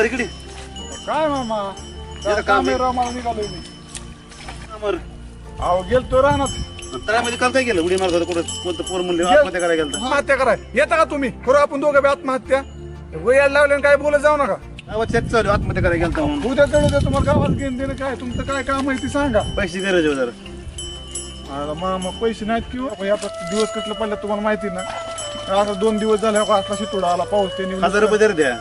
अमर इकडे काय मामा जरा काम आहे. मला निघालोय मी. अमर अहो गेलतो रानात. तळ्यामध्ये काल काय केलं उडी मारत होता कुठं कोणतं पोर म्हणले आत्महत्या करायला गेलं आत्महत्या कराय येता का तुम्ही करू आपण दोघं बी आत्महत्या वयाला लावले काय बोलत जाऊ नका. शेत चालू आत्महत्या करायला गेलता म्हणून उद्या तेवढं तुम्हाला गावात घेऊन देणं काय तुमचं काय काम आहे ती सांगा. पैसे दे रे जरा. अरे मामा पैसे नाहीत किंवा आता दिवस कसलं पडलं तुम्हाला माहिती ना. आता 2 दिवस झाले असला शितोडा आला पाऊस ते 1000 रुपये दे द्या.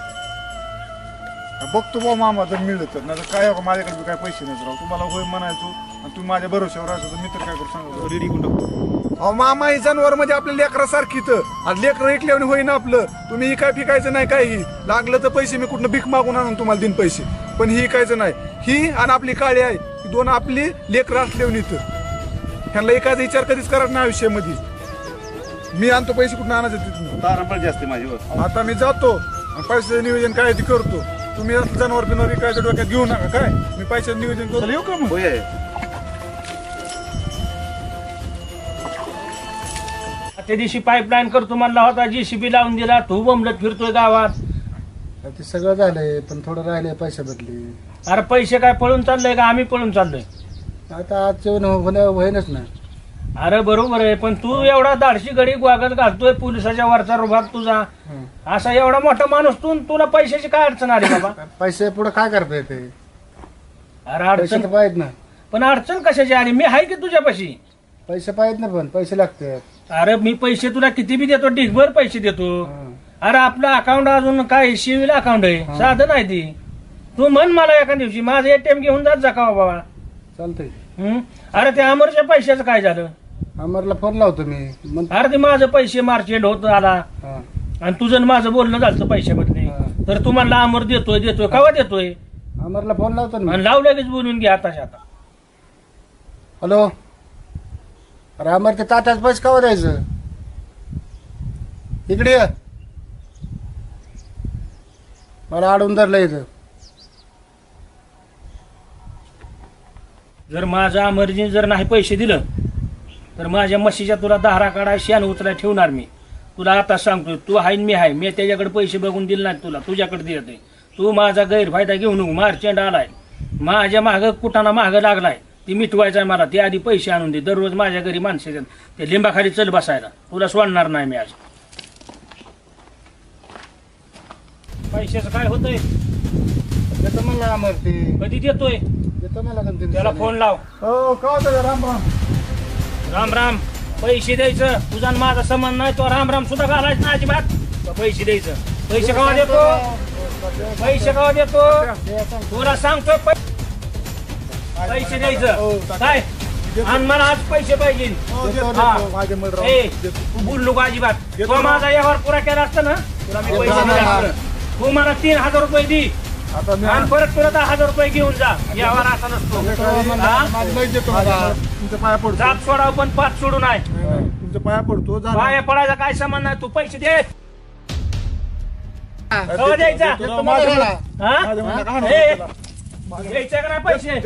बघतो बा मामा जर मिळलं तर नाही काय माझ्याकडे काय पैसे नाही राव. तुम्हाला होय म्हणायचो आणि तुम्ही माझ्या भरोश्यावर राहायचो तर मी तर काय करू सांगतो. रेडी कुठं अहो मामा ही जनावर म्हणजे आपल्या लेकरासारखी तर आणि लेकरं ऐकल्याने होईना आपलं. तुम्ही काय फिकायचं नाही काही लागलं तर पैसे मी कुठनं भीक मागून आणून तुम्हाला देईन पैसे पण ही ऐकायचं नाही. ही आणि आपली काळी आहे ही दोन आपली लेकरं असल्यावर इथं ह्यांना एखादा विचार कधीच करत नाही आयुष्यामध्ये. मी आणतो पैसे कुठून आणायचं तिथून तारण जास्त माझ्यावर. आता मी जातो आणि पैशाचं नियोजन काय ते करतो. तुम्ही जनावर बिनावर विकायचं डोक्यात घेऊ नका काय मी पैशाचं नियोजन करतो. येऊ का मग होय त्या दिवशी पाईपलाईन करतो म्हणला होता JCB लावून दिला तू बोंबलत फिरतोय गावात. ते सगळं झालंय पण थोडं राहिले पैसे भेटले. अरे पैसे काय पळून चाललंय का आम्ही पळून चाललोय. आता आजचे होईनच ना. अरे बरोबर आहे पण तू एवढा धाडशी गडी वागत घालतोय पोलिसाच्या वरचा रुभाग तुझा असा एवढा मोठा माणूस तू तुला पैशाची काय अडचण आली बाबा. पैसे पुढे काय करता येते. अरे पैसे अडचण तर पाहिजेत ना. पण अडचण कशाची आली मी आहे की तुझ्यापाशी. पैसे पाहिजेत ना पण पैसे लागतात. अरे मी पैसे तुला किती बी देतो ढिगभर पैसे देतो. अरे आपलं अकाउंट अजून काय सिव्हिल अकाउंट आहे साधं नाही ती. तू म्हण मला एका दिवशी माझं ATM घेऊन जात जा का बाबा. चालतंय. अरे त्या अमरच्या पैशाचं काय झालं. अमरला फोन लावतो मी मग. अरे ते माझं पैसे मार्चेंट होत आला आणि तुझं माझं बोलणं झालं पैशाबद्दल तर तुम्हाला अमर देतोय केव्हा देतोय. अमरला फोन लावतो ना. आणि लाव लगेच बोलून घ्या आताच्या आता. हॅलो अरे अमर ते तात्याच पैसे केव्हा द्यायचं. इकडे ये. मला अडवून धरलं इथं. जर माझा अमरजी जर नाही पैसे दिलं तर माझ्या म्हशीच्या तुला 10 काढा शेण उचलाय ठेवणार मी. तुला आता सांगतोय तू आहे मी आहे मी त्याच्याकडे पैसे बघून दिले नाही तुला तुझ्याकडे देतोय. तू माझा गैरफायदा घेऊ नको. मार्चेंट आलाय माझ्या मागं कुटाना मागं लागलाय ती मिटवायचा आहे मला. ते आधी पैसे आणून दे. दररोज माझ्या घरी माणसे ते लिंबाखाली चल बसायला तुला सोडणार नाही मी आज. पैशाचं काय होतंय देतो मला अमर ते. कधी देतोय देतो मला गणपती. त्याला फोन लाव. हो का होतं राम राम. राम राम. पैसे द्यायचं तुझा आणि माझा संबंध नाही. तो राम राम सुद्धा घालायचं ना अजिबात. पैसे द्यायचं. पैसे केव्हा देतो पैसे केव्हा देतो तुला सांगतोय पैसे द्यायचं काय आणि मला आज पैसे पाहिजे. तू बोल नको अजिबात. तो माझा व्यवहार पुरा केला असता ना तुला मी पैसे दिले असते. तू मला 3000 रुपये दी आणि परत तुला 10,000 रुपये घेऊन जा. व्यवहार असा नसतो. तुमच्या पाया पडतो. जात सोडाव पण 5 सोडू नाही. तुमच्या पाया पडतो. पाया पडायचा काय संबंध नाही. तू पैसे दे. केव्हा द्यायचा द्यायचं का नाही पैसे.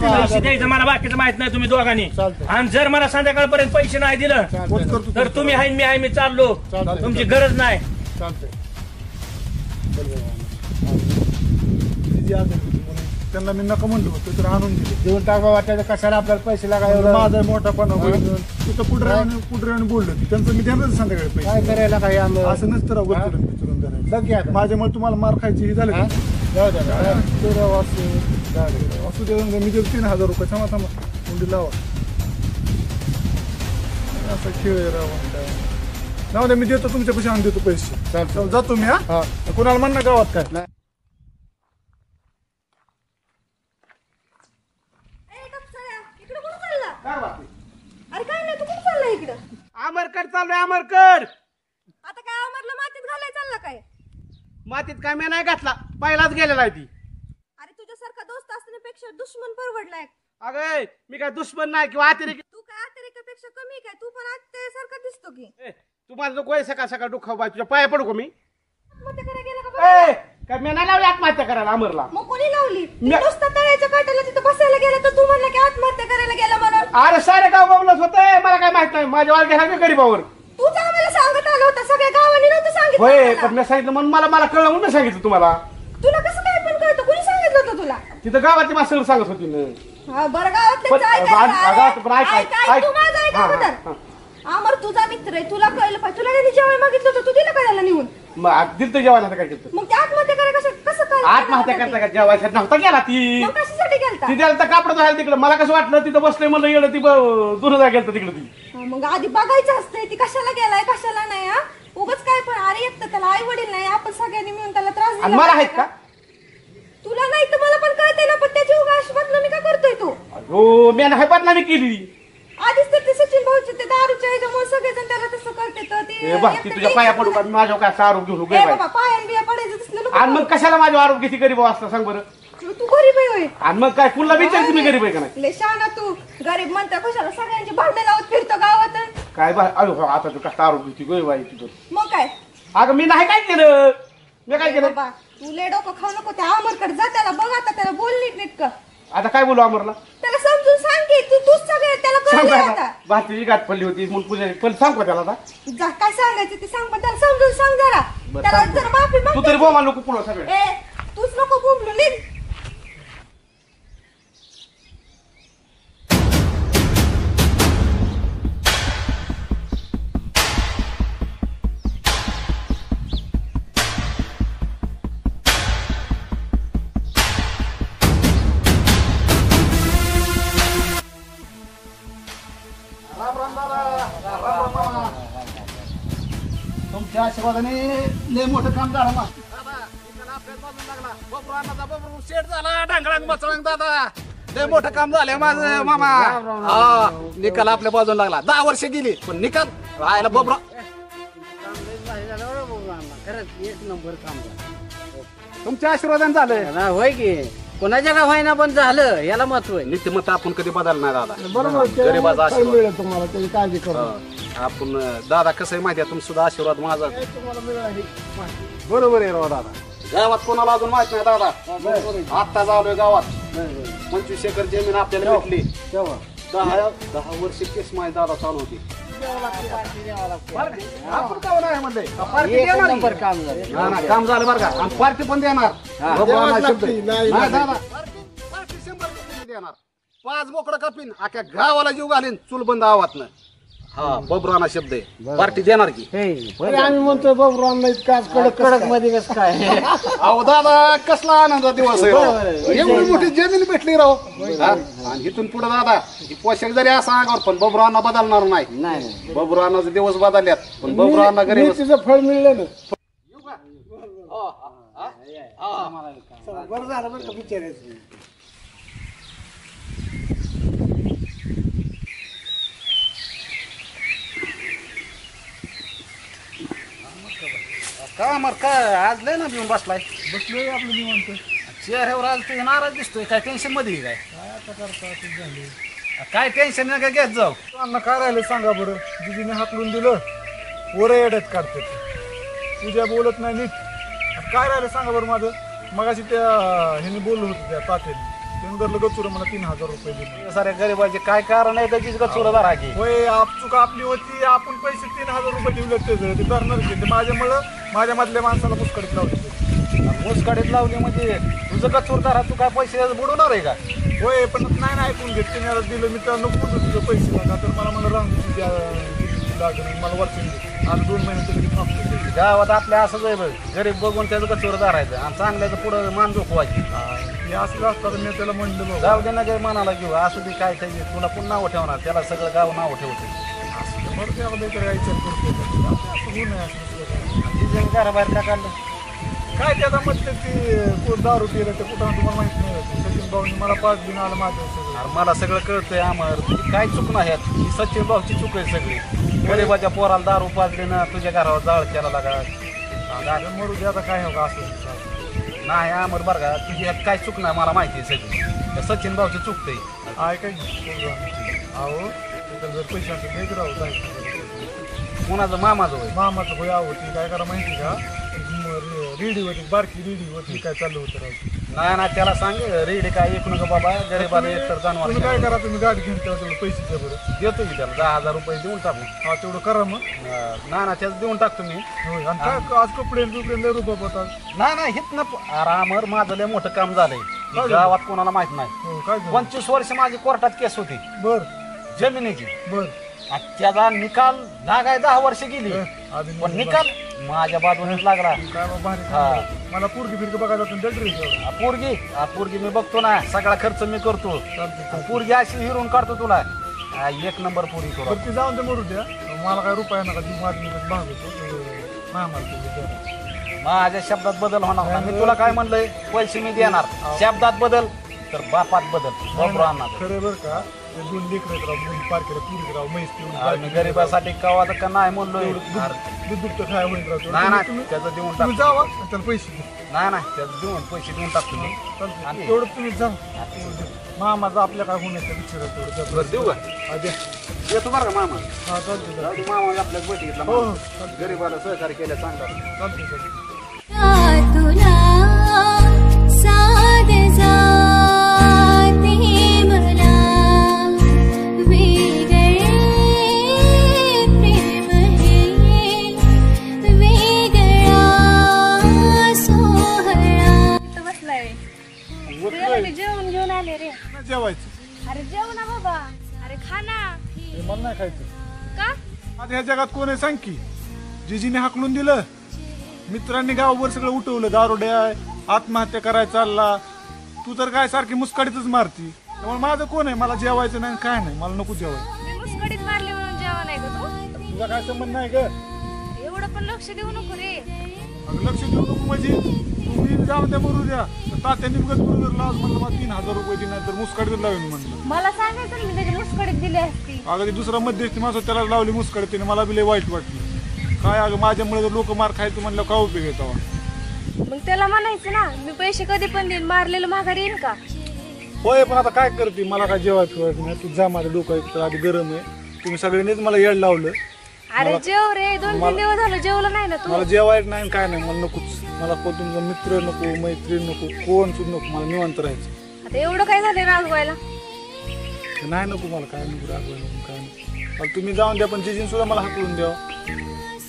पैसे द्यायचं मला बाकीचं माहित नाही तुम्ही दोघांनी. आणि जर मला संध्याकाळपर्यंत पैसे नाही दिलं तर तुम्ही आहे मी आहे मी चाललो. तुमची गरज नाही. त्यांना मी नका म्हणलो होतो तर आणून दिले. देऊन टाका वाटायचं कशाला आपल्याला पैसे लागायला. माझा मोठापणा तिथं पुढे बोललो त्यांचं मी देणार संध्याकाळी पैसे. काय करायला काही आम्ही असं नसतं राव विचारून करायचं. माझ्यामुळे तुम्हाला मार खायची ही झाली असू दे. मी देतो 3000 रुपये. थांबा थांबा मुंडी लावा. असा खेळ आहे राव. जाऊ दे मी देतो तुमच्या पैसे आणून देतो पैसे. जातो मी. हा कोणाला म्हण ना गावात काय. अरे काय नाही तू कुठं चालला इकडं. अमरकड चाललोय अमरकड. आता काय अमरला मातीत घालाय चालला काय. मातीत काय मी नाही घातला पहिलाच गेलेला आहे ती. अरे तुझ्यासारखा दोस्त असण्यापेक्षा दुश्मन परवडलाय. अगं मी काय दुश्मन नाही किंवा अतिरेक. तू काय अतिरेकापेक्षा कमी काय. तू पण त्यासारखा दिसतो की. तुम्हाला नको आहे सकाळ सकाळ दुःखाव बाय तुझ्या पाया पडू का मी. आत्महत्या करायला गेला का. काय मी नाही लावली आत्महत्या करायला अमरला. मग कोणी लावली. नुसता तळ्याच्या काठाला तिथं बसायला गेला तर तू म्हणला की आत्महत्या करायला गेला म्हणून. अरे सारे गाव बोलत होते मला काय माहित नाही. माझ्या वाल घ्या गरीबावर. तूच आम्हाला सांगत आला होता. सगळ्या गावांनी नव्हतं सांगितलं. होय पण मी सांगितलं म्हणून मला कळलं म्हणून सांगितलं तुम्हाला. तिथं गावाची माणसं सांगत होती ना. हा, बरं गावातले पण- पण ऐक. तू माझं ऐक हा, हा, अगोदर. अमर तुझा मित्र आहे, तुला कळलं पाहिजे. तुला त्यांनी जेवायला मागितलं होतं, तू दिलं का त्याला निघून? मग दिलतं जेवायला काय केलं? मग ते आत्महत्या करायला कसं कळलं? आत्महत्या करता का जेवायसाठी नव्हता गेला ती. मग कशासाठी गेलता? ती द्यायला तर कापड धुवायला तिकडं. मला कसं वाटलं तिथं बसले म्हणलं येणं ती दुरून गेलं तिकडं ती. हा, मग आधी बघायचं असतंय ती कशाला गेलाय कशाला नाही. हा, उगाच काय पण. अरे एक तर त्याला आई वडील नाही, आपण सगळ्यांनी मिळून त्याला त्रास आणि दिला मला पाहिजे आहेत का? तुला नाही तर मला पण कळतंय ना, पण त्याची उगाच बदनामी का करतोय तू? हो मी नाही बदनामी केली. आधीच तर ते सचिन भाऊचे ते दारूच्या ह्याच्यामुळे सगळेजण त्याला तसं करते तर ते ए बा ती तुझ्या पाया पडू का माझ्या काय आरोग्य घेऊ गे ए बाई. बाबा पायान बिया पडायचं तसलं नको आणि मग कशाला माझ्या आरोग्याची गरीब असतं सांग बरं. करू. तू गरीब आहे होय. आणि मग काय कुणला विचार तुम्ही गरीब आहे का नाही? लय शहाणा तू. गरीब म्हणता कशाला सगळ्यांची भांडणं लावत फिरतो गावात. काय बा अरे आता तू कसं आरोग्याची गोय बाई तुझं. मग काय अगं मी नाही काय केलं. मी काय केलं? बाबा तू लय डोकं खाऊ नको. त्या अमरकडे जा, त्याला बघ आता, त्याला बोल नीट का. आता काय बोलू अमरला? त्याला समजून सांग की तूच सगळे त्याला सांग कळलं का आता. भातीची गाठ पडली होती म्हणून पूजा पण सांग का त्याला आता? जा काय सांगायचं ते सांग, पण त्याला समजून सांग जरा. बरं, त्याला सांगतो. जरा माफी तू माग. तरी बोमा नको पुढं सगळे. ए तूच नको बोंबलू निघ. तुमच्या आशीर्वादाने लय मोठं काम झालं मग. शेट झाला ढांगळांग मचळांग दादा लय मोठं काम झालंय माझं मामा. हा निकाल आपल्या बाजूला लागला. 10 वर्ष गेली पण निकाल राहायला बबरा. तुमच्या आशीर्वादाने झालं. होय की कोणाच्या का व्हायना पण झालं याला महत्व आहे. नीतिमत्ता आपण कधी बदलणार दादा. बरोबर गरिबाचा आशीर्वाद. मिळेल तुम्हाला त्याची काळजी करू. आपण दादा कसं आहे माहिती आहे तुम्ही सुद्धा आशीर्वाद माझा. तुम्हाला मिळाली. बरोबर आहे राव दादा. गावात कोणाला अजून माहित नाही दादा. आत्ता झालोय गावात 25 एकर जमीन आपल्याला भेटली. तेव्हा 10 वर्ष केस माझी दादा चालू होती. आपण का नाही म्हणले एक नंबर काम झालं. ना, ना, काम झालं बरं का. आणि पार्टी पण देणार. देवाच लागते. नाही, नाही नाही. दादा पार्टी 100% देणार. 5 बोकडं कापीन अख्ख्या गावाला जीव घालीन चूल बंद आवातनं. हा बबराना शब्द आहे. पार्टी देणार की. अरे आम्ही म्हणतोय बाबूराव इतका कडक कडक मध्ये कसं काय अहो दादा कसला आनंद दिवस आहे राव. एवढी मोठी जमीन भेटली राव. हा? आणि इथून पुढे दादा ही पोषक जरी असा अंगावर पण बबरांना बदलणार नाही. नाही बबरांनाचे दिवस बदलल्यात पण बबरांना गरीब तिचं फळ मिळलं ना. बरं झालं बरं का बिचारायचं. का मग काय आज लय ना घेऊन बसलाय. बसलोय आपलं निवांत. चेहऱ्यावर आज तू नाराज दिसतोय. काय टेन्शन मध्ये आहे काय आता करता असंच झाले. काय टेन्शन नका घेत जाऊ. अण्णा काय राहिलं सांगा बरं. दिदीने हाकलून दिलं वर येड्यात काढते. तुझ्या बोलत नाही नीट. आता काय राहिलं सांगा बरं माझं. मगाशी त्या ह्याने बोललो होतं त्या तात्याने. त्यानं धरलं गचुरं मला 3000 रुपये दिले. साऱ्या गरीबाचे काय कारण आहे त्याचीच का चुरा धरा की. होय चूक आपली होती. आपण पैसे 3000 रुपये दिले ते करणार की ते माझ्यामुळं माझ्या मधल्या माणसाला पुष्कळीत लावले. मुसकाडीत लावली म्हणजे तुझं का चोरदार तू काय पैसे बुडवणार आहे का. होय पण नाही ना ऐकून घेत. त्याने आता दिलं मी तर नको म्हणतो तुझं पैसे नका तर मला मला राहून लागेल मला वर्षी आज 2 महिने तरी थांबतो. गावात आपल्या असंच आहे बघ. गरीब बघून त्याचं का चोर धरायचं आणि चांगल्याचं पुढं मान झोपवायची. हे असलं असतं मी त्याला म्हणलं बाबा जाऊ दे ना काही मनाला घेऊ असू दे काय काही तुला पुन्हा नाव ठेवणार त्याला सगळं गाव नाव ठेवते. बरं त्याला बेकार विचार करतो. असं होऊ नये असं तिथे घराबाहेर का काढलं. काय ते आता म्हटलं ते कोण दारू पिलं ते कुठं तुम्हाला माहित नाही. सचिन भाऊनी मला 5 दिन आलं माझं सगळं. अरे मला सगळं कळतंय आमर तुझी काय चूक नाही यात. ही सचिन भाऊची चूक आहे सगळी. गरीबाच्या पोराला दारू पाजली ना तुझ्या घरावर जाळ केला लागा. अरे मरू दे आता काय हो का असं. नाही आमर बरं का तुझी यात काय चूक नाही मला माहिती आहे सगळी. त्या सचिन भाऊची चुकतंय. ऐकाय अहो तिथं जर पैसे असेल वेग राहू जायचं. कोणाचं मामाचं होय. मामाचं होय आहो ती काय करा माहिती का. रेडी होती बारकी रेडी होती काय चाललं होतं राहू. नाही ना त्याला सांग रेडी काय ऐकू नका बाबा गरीबाला एकतर तुम्ही काय जाणवा करा तुम्ही गाडी घेऊन तेव्हा तेवढं पैसे द्या बरं. देतो की त्याला 10,000 रुपये देऊन टाकू. हा तेवढं करा मग. ना त्याचं देऊन टाकतो मी. होय आणि काय आज कपडे लय रुपये होतात. नाही हित ना आरामर माझं लय मोठं काम झालंय. काय गावात कोणाला माहित नाही. हो, काय झालं? 25 वर्ष माझी कोर्टात केस होती बर जमिनीची. बर आणि त्याचा निकाल लागाय 10 वर्ष गेली, आधी पण निकाल माझ्या बाजूनेच लागला. काय मग भारी हा. मला पोरगी फिरकी बघायला जातो ड्रेस पोरगी मी बघतो ना, सगळा खर्च मी करतो. पोरगी अशी हिरून काढतो तुला. एक नंबर पोरी तुला. ती जाऊन ते मरू द्या, मला काय रुपया नका ती माझी भाग होतो माझ्या शब्दात बदल होणार नाही. मी तुला काय म्हणलंय, पैसे मी देणार. शब्दात बदल तर बापात बदल. बाबू आणणार. खरं बरं का, ते 2 लेकरं राव, मुली पारखेला पुरी राव, म्हैस पिऊन मी गरीबासाठी कवा तर का नाही म्हणलोय. दूध दुभतं खाय होईल राव. नाही तुम्ही त्याचं देऊन तुम्ही टाकतो. जावा आणि त्याला पैसे द्या. नाही त्याचं देऊन पैसे देऊन टाकतो मी. आणि तेवढं तुम्ही जा. मामाचं आपल्या काय होण्याचं विचारा तेवढं देऊ का? द्या. येतो बरं का मामा. हा चालते मामा आपल्या बघितला. हो हो गरीबाला सहकार्य केलं चांगलं. चालते तुला साध जाते मला वेगळे प्रेम हे वेगळा सोहळा. बसलाय जेवण घेऊन आले रे. जेवायचं अरे जेव ना बाबा. अरे खा ना. हे मला नाही खायचं. का? आता ह्या जगात कोण आहे सांग की? जिजीने हाकलून दिलं, मित्रांनी गावभर सगळं उठवलं, दारोड्या आत्महत्या करायला चालला. तू तर काय सारखी मुस्काडीतच मारती. त्यामुळे माझं कोण आहे? मला जेवायचं नाही, काय नाही, मला नको जेवायचं. मी मुस्कडीत मारली म्हणून जेवण आहे का तू? तुझा काय संबंध नाही ग. एवढं पण लक्ष देऊ नको रे. लक्ष देऊ नको म्हणजे तुम्ही जाऊन द्या मरू द्या. तात्यांनी बघत बरोबर लाज म्हणलं मला 3000 रुपये दिले नाही तर मुस्काडीत लावेन म्हणलं. मला सांगायचं ना, मी त्याची मुस्कडीत दिली असती. अगं ती दुसरा मध्यस्थी माणूस त्याला लावली मुस्काडीत, तिने मला बी लय वाईट वाटलं. काय अगं माझ्यामुळे जर लोक मार खायचं म्हणलं काय उपयोग येतो? मग त्याला म्हणायचं ना, मी पैसे कधी पण देईन, मारलेलं माघारी येईन का? होय, पण आता काय करते, मला काय जेवायचं नाही. तू जा, माझं डोकं एक तर आधी गरम आहे. तुम्ही सगळ्यांनीच मला येड लावलं. अरे जेव रे, 2-3 दिवस झालं जेवलं नाही ना तू. मला जेवायचं नाही काय नाही, मला नकोच. मला कोण तुमचा मित्र नको, मैत्रीण नको, कोण सुद्धा नको. मला निवांत राहायचं. आता एवढं काय झालं रागवायला? नाही नको मला, काय नको रागवायला नको, काय नको. मला तुम्ही जाऊन द्या, पण जिजीन सुद्धा मला हाकलून द्या.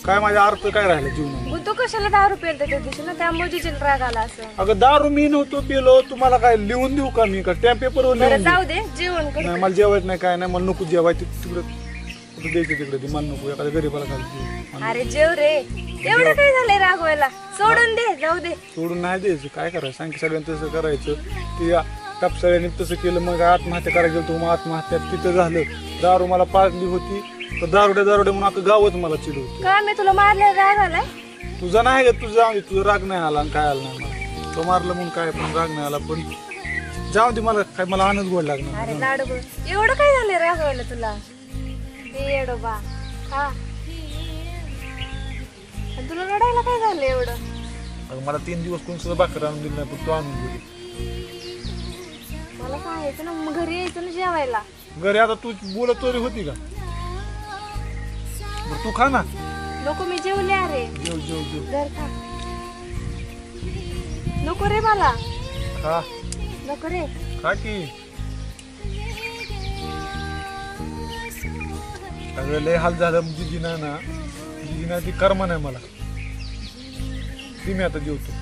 काय माझा अर्थ काय राहिला जीवनात? मग तू कशाला 10 रुपये दिले त्या दिवशी ना, त्यामुळे जिजीला राग आला असं. अगं दारू मी नव्हतो पिलो. तुम्हाला काय लिहून देऊ का मी? का टॅप पेपरवर बरं लिहून देऊ? जाऊ दे, जेवण कर. नाही मला जेवायचं नाही, काय नाही, मला नको जेवायचं. तिकडं कुठं द्यायचं तिकडे ते, मला नको. एखाद्या गरीबाला घालते. अरे जेव रे, एवढं काय झालंय रागवायला? सोडून दे, जाऊ दे. सोडून नाही द्यायचं. काय करायचं सांग की? सगळ्यांनी तसं करायचं. ती टपसाळ्याने तसं केलं, मग आत्महत्या करायला गेलो तो, मग आत्महत्या तिथं झालं. दारू मला पाजली होती तर दारुड्या म्हणून अख्खं गावच मला चिडवतं. का मी तुला मारल्या राग आलाय? तुझा नाही ग, तुझा राग नाही आला आणि काय आला नाही मला. तो मारलं म्हणून काय, पण राग नाही आला. पण जाऊ दे, मला काय, मला आनंद गोड लागणार. अरे लाडू एवढं काय झालंय रागवायला तुला? ते येडोबा हा. आणि तुला रडायला काय झालं एवढं? अगं मला 3 दिवस कोण सुद्धा भाकर आणून दिली नाही, पण तू आणून दिली. मला सांगायचं ना, मग घरी यायचं ना जेवायला. घरी आता तू बोलत तरी होती का? बरं तू खा ना. नको, मी जेवले. अरे जेव जेव जेव. घर खा. नको रे मला. खा नको रे. खा की. अगं लय हाल झालं जिजीना ना. जिजीना ती कर्म नाही मला. ती मी आता जेवतो.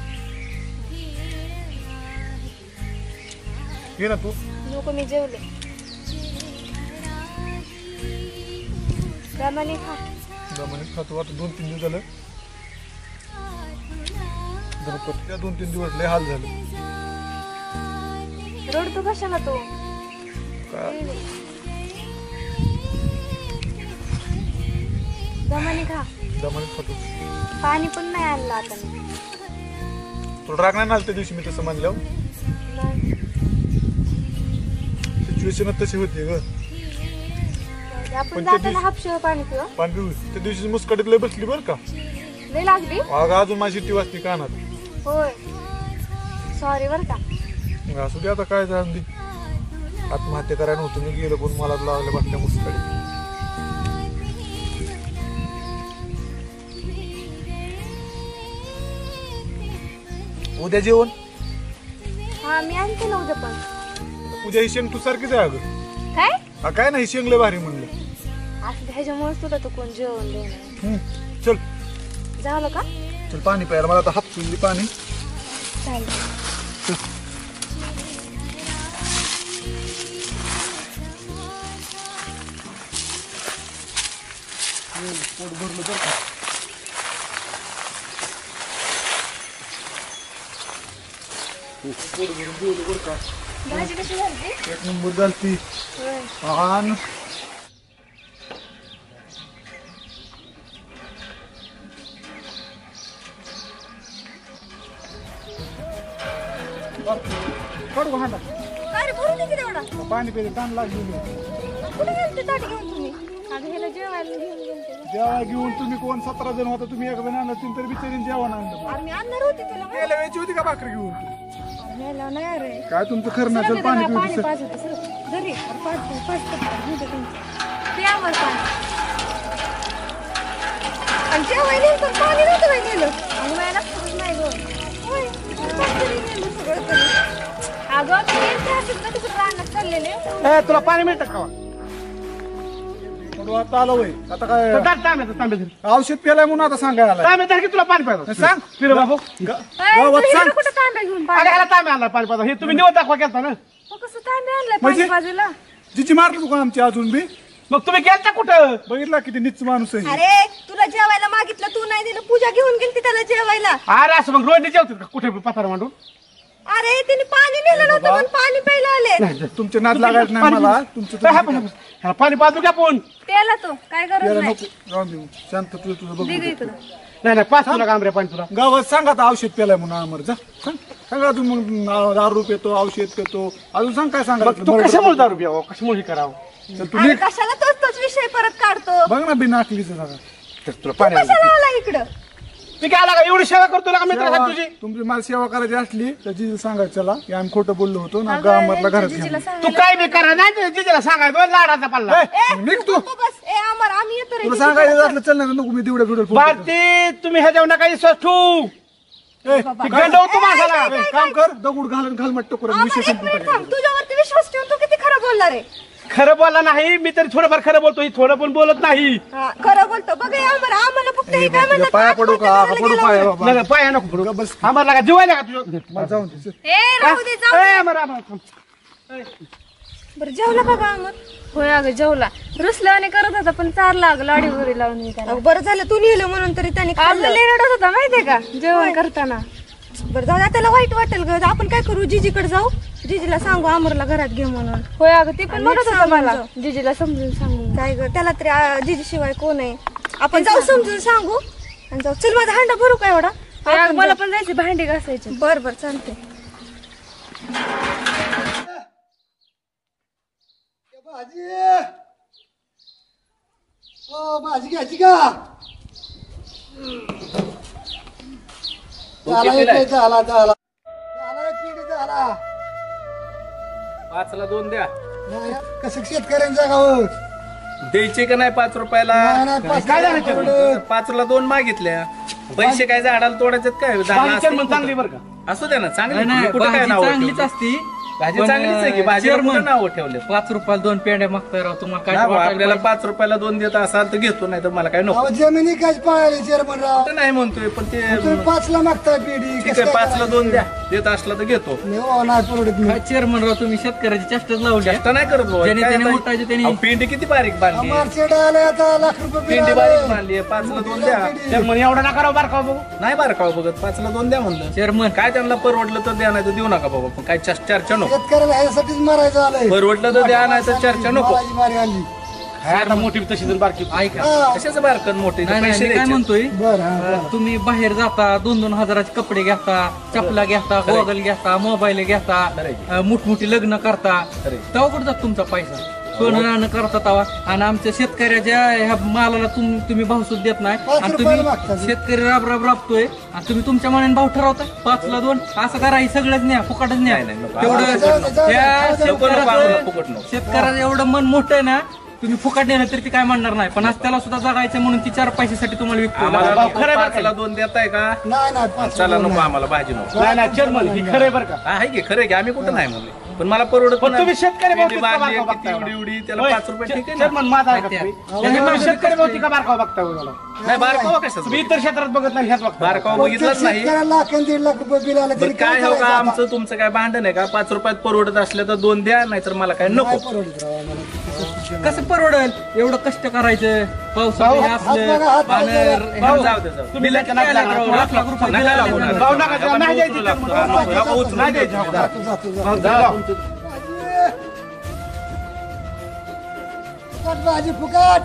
ये ना तू. नको, मी जेवले. दमाने खा. दमाने खातो. आता 2-3 दिवस झालं. त्या 2-3 दिवस लय हाल झाले. रडतो कशाला तू? दमाने खा. दमाने खातो. पाणी पण नाही आणलं आता मी. तुला राग नाही आला त्या दिवशी मी तसं म्हणल्यावर? नाही. सिच्युएशन तशी होती ग. आपण पण त्या जाताना दिवशी- हापशिवाय पाणी पिऊ. पाणी पिऊ. त्या दिवशी मुस्काडीत लय बसली बरं का. लय लागली. अगं अजून माझी टी वाजती कानात. होय, सॉरी बर का. असू दे आता, काय जाऊन दे. आत्महत्या करायला नव्हतं मी गेलो, पण मला लागलं बाटल्या मुस्काडी. उद्या जेवण? हा, मी आणते ना उद्या पण. उद्या ही शेंग तू सारखीच आहे अगं. काय हा काय नाही, शेंग लय भारी म्हणलं. असं ह्याच्यामुळेच तुला तू कोण जेवण देणार. चल झालं का? चल पाणी प्यायला. मला आता हात सुजली पाणी. चालेल. पोट भरलं बरं का. पोट भरून जेवलं बरं का. भाजी कशी झाली? एक नंबर झालती. आणि काढू हांडा. काय रे भरून दे की तेवढा. पाणी पिले ताण लागली. कुठे गेलते ताट घेऊन तुम्ही? अगं ह्याला जेवायला घेऊन गेलते. जेव्हा घेऊन तुम्ही कोण 17 जण होता, तुम्ही एक जण आणलं तीन तरी बिचारीन जेवण आणलं. अरे मी आणणार होती तुला. गेल्या वेळची होती का भाकरी घेऊन तू? न्यायला नाही रे. काय तुमचं खरं नाही. चल पाणी पिऊ पाणी दे. पाच होतं सर. घरी पाच प्यावर पाणी. आणि जेवायला नेलं तर पाणी नव्हतं काय नेलं. आणि मला लक्षातच नाही गं. होय. पाणी नेलं सगळं तरी. अगं मी नेलते असंच कधी कुठं रानात चाललेले. तुला पाणी मिळतं का थोडं आता आलं होय. आता काय तांब्यात औषध पेलाय म्हणून आता सांगायला आलाय. तांब्यात की तुला पाणी पाहिजे सांग फिर बाबू तू इकडं कुठं तांब्या घेऊन अरे ह्याला तांब्या आणला पाणी पाहिजे हे तुम्ही निवड दाखवा केलता ना मग कसं तांब्या आणलाय म्हणजे? पाणी बाजूला? जिची मारली तू का आमची अजून बी मग तुम्ही गेलता कुठं बघितला किती नीच माणूस आहे. अरे तुला जेवायला मागितलं तू नाही दिलं. पूजा घेऊन गेलती त्याला जेवायला. अरे असं मग रोड जेवतात का कुठे पथार मांडून अरे तिने पाणी नेलं नव्हतं पण पाणी प्यायला आले. तुमचे नाद लागायचं नाही मला. तुमचं ह्याला पाणी पाजू का पण प्यायला तो काय गरज त्याला नाही. नको राहून देऊ. शांत तुझं तुझं बघ. दे गं इकडं. नाही नाही पाच तुला कांबरे पाणी तुला गावात सांगा आता औषध पेलाय म्हणून आमर जा सांग. सांगा अजून मग दारू पेतो औषध पेतो अजून सांग काय सांगा. तू कशामुळे दारू प्यावं कशामुळे हे करावं तू अरे कशाला तोच तोच विषय परत काढतो. बघ ना बिना अकलीचं सांगा. तर तुला तू पाणी कशाला आला इकडं? मी काय आला का एवढी सेवा करतो का मित्र तुझी तुमची मला सेवा करायची असली तर जिजी सांगायचं चला की आम्ही खोटं बोललो होतो ना गावामधला घरात जिजीला घ्या. तू काय बी करा नाही जिजेला सांगायचं लाडाचा पल्ला निघ तू. तू बस. ए अमर आम्ही येतो रे. तुला सांगायचं असलं चल ना नको मी तेवढ्या व्हिडिओ भारती तुम्ही ह्याच्यावर नका विश्वास ठेवू गंडवतो माणसाला काम कर दगड घाल मट्ट करून अमर, विषय एक संपून मिनिट टाकायचा. थांब. तुझ्यावरती विश्वास ठेवून तू किती खरं बोलला रे. खरं बोलला नाही मी तरी थोडंफार खरं बोलतो ही थोडं पण बोलत नाही हा, खरं बोलतो. बघ हे अमर आम्हाला फक्त हे काय म्हणलं पाया पडू का हा पडू पाया बाबा. नाही, पाया नको पडू बस आम्हाला लागा जेवायला का तुझं मला जाऊन दे चल. ए राहू दे जाऊ दे. ए, आम्हाला- आम्हाला- बरं जेवला का गं अमर? होय अगं जेवला रुसला आणि करत होता पण चारला अगं लाडी वगैरे लावून मी त्याला. अगं, बरं झालं तू नेलं म्हणून तरी त्याने आपलं खाल्लं. लय रडत होता माहितीये का जेवण करताना. बरं जाऊ दे, त्याला वाईट वाटेल ग. आपण काय करू जिजीकडे जाऊ. जिजीला सांगू अमरला घरात घे म्हणून. होय अगं ती पण आणि म्हणत होता सांगून मला जाऊ. जिजीला समजून सांगून. काय ग त्याला तरी जिजी शिवाय कोण आहे. आपण जाऊ समजून सांगू आणि जाऊ. चल माझा हांडा भरू का एवढा. होय अगं, मला पण जायचे भांडी घासायचे. बर बर चालते. भाजी घ्यायची का झाला झाला झाला 5 ला 2 द्या कसं शेतकऱ्यांच्या गावात द्यायचे का नाही 5 रुपयाला काय झालं 5 ला 2 मागितल्या पैसे काय झाडाला तोडायचे काय झालं चेअरमन चांगली बरं का असू द्या ना चांगली कुठं काय नाव चांगलीच असती भाजी चांगलीच आहे की भाजीला कुठं नाव ठेवले 5 रुपयाला 2 पेंड्या मागताय राव तुम्हाला काय नाही भाऊ, वाटायला आपल्याला 5 रुपयाला 2 देत असाल तर घेतो नाही तर मला काय नको जमिनी काय पाळले चेअरमन राव कुठं नाही म्हणतोय पण ते तुम्ही 5 ला मागताय पेढी ठीक आहे 5 ला 2 द्या देत असला तर घेतो नाही परवडत काय चेअरमन राव तुम्ही शेतकऱ्याची चेष्टाच लावली चेष्टा नाही करत भाऊ. ज्याने काय त्याने आता- उठायचे त्याने- अहो, पेंडी किती बारीक बांधली मार्केट आले आता लाख रुपये बिल पेंडी आलंय. बारीक बांधली 5 ला 2 द्या चेअरमन एवढा नका राव बारका बघू नाही बारं का बघत 5 ला 2 द्या म्हणलं चेअरमन काय त्यांना परवडलं तर द्या नाही तर देऊ नका बाबा पण काय चर्चा नको शेतकऱ्याला ह्यासाठीच मारायचं आलंय परवडलं तर द्या नाही तर चर्चा नको मारायची बारी आली काय आता मोठी तशी जण बारकी ऐका कशाचं बारकन मोठे नाही पैसे नाही मी काय द्यायचे म्हणतोय बरं हा. तुम्ही बाहेर जाता 2-2 हजाराचे कपडे घेता चपला घेता गॉगल घेता मोबाईल घेता मोठमोठी लग्न करता तेव्हा कुठं जात तुमचा पैसा सोनं नाणं करता तवा आणि आमच्या शेतकऱ्याच्या ह्या मालाला तुम्ही भाव सुद्धा देत नाही 5 आणि रुपयाला तुम्ही मागता. शेतकरी राबतोय आणि तुम्ही तुमच्या मनाने भाव ठरवता 5 ला 2 असं करा ही सगळंच न्या फुकटच न्या नाही, नको. तेवढं जाऊ दे, जाऊ दे, त्या जाऊ दे. नको, नको, आम्हाला फुकट नको. शेतकऱ्याचं एवढं मन मोठं आहे ना तुम्ही फुकट नेलं तरी ती काय म्हणणार नाही पण आज त्याला सुद्धा जगायचं म्हणून ती 4 पैशासाठी तुम्हाला विकतो आम्हाला भाऊ, नको, खरं बरं 5 ला 2 देताय का नाही नाही 5 चला नको आम्हाला भाजी नको नाही नाही चेअरमन ही खरं आहे बरं का हा, आहे की खरं आहे की आम्ही कुठं नाही म्हणले पण मला परवडत पण नाही. तुम्ही शेतकरी पेंडी भाऊ बांधली तितका किती बारका एवढी त्याला होय. 5 रुपये ठीक आहे ना चेअरमन माझा आहे का तुम्ही? तुम्ही शेतकरी भाऊ का बारका बघता मला नाही बारकावा कशाचं तुम्ही इतर क्षेत्रात बघत नाही ह्याच बघता बारकावा बघितलाच नाही शेतकऱ्याला लाख आणि 1.5 लाख रुपये बिल आलं बरं तरी काय हो का करायचं आमचं तुमचं काय भांडण आहे का 5 रुपयात परवडत असलं तर 2 द्या नाहीतर मला काय नको नाही परवडत राव आम्हाला. कसं परवडल एवढं कष्ट करायचं पावसाळ्यात आपलं हात पानं ह्याला जाऊ दे, जाऊ दे. तुम्ही लाख रुपये भाऊ नका जाऊ, नाही द्यायची ते. नाही द्यायची. फुकट भाजी फुकट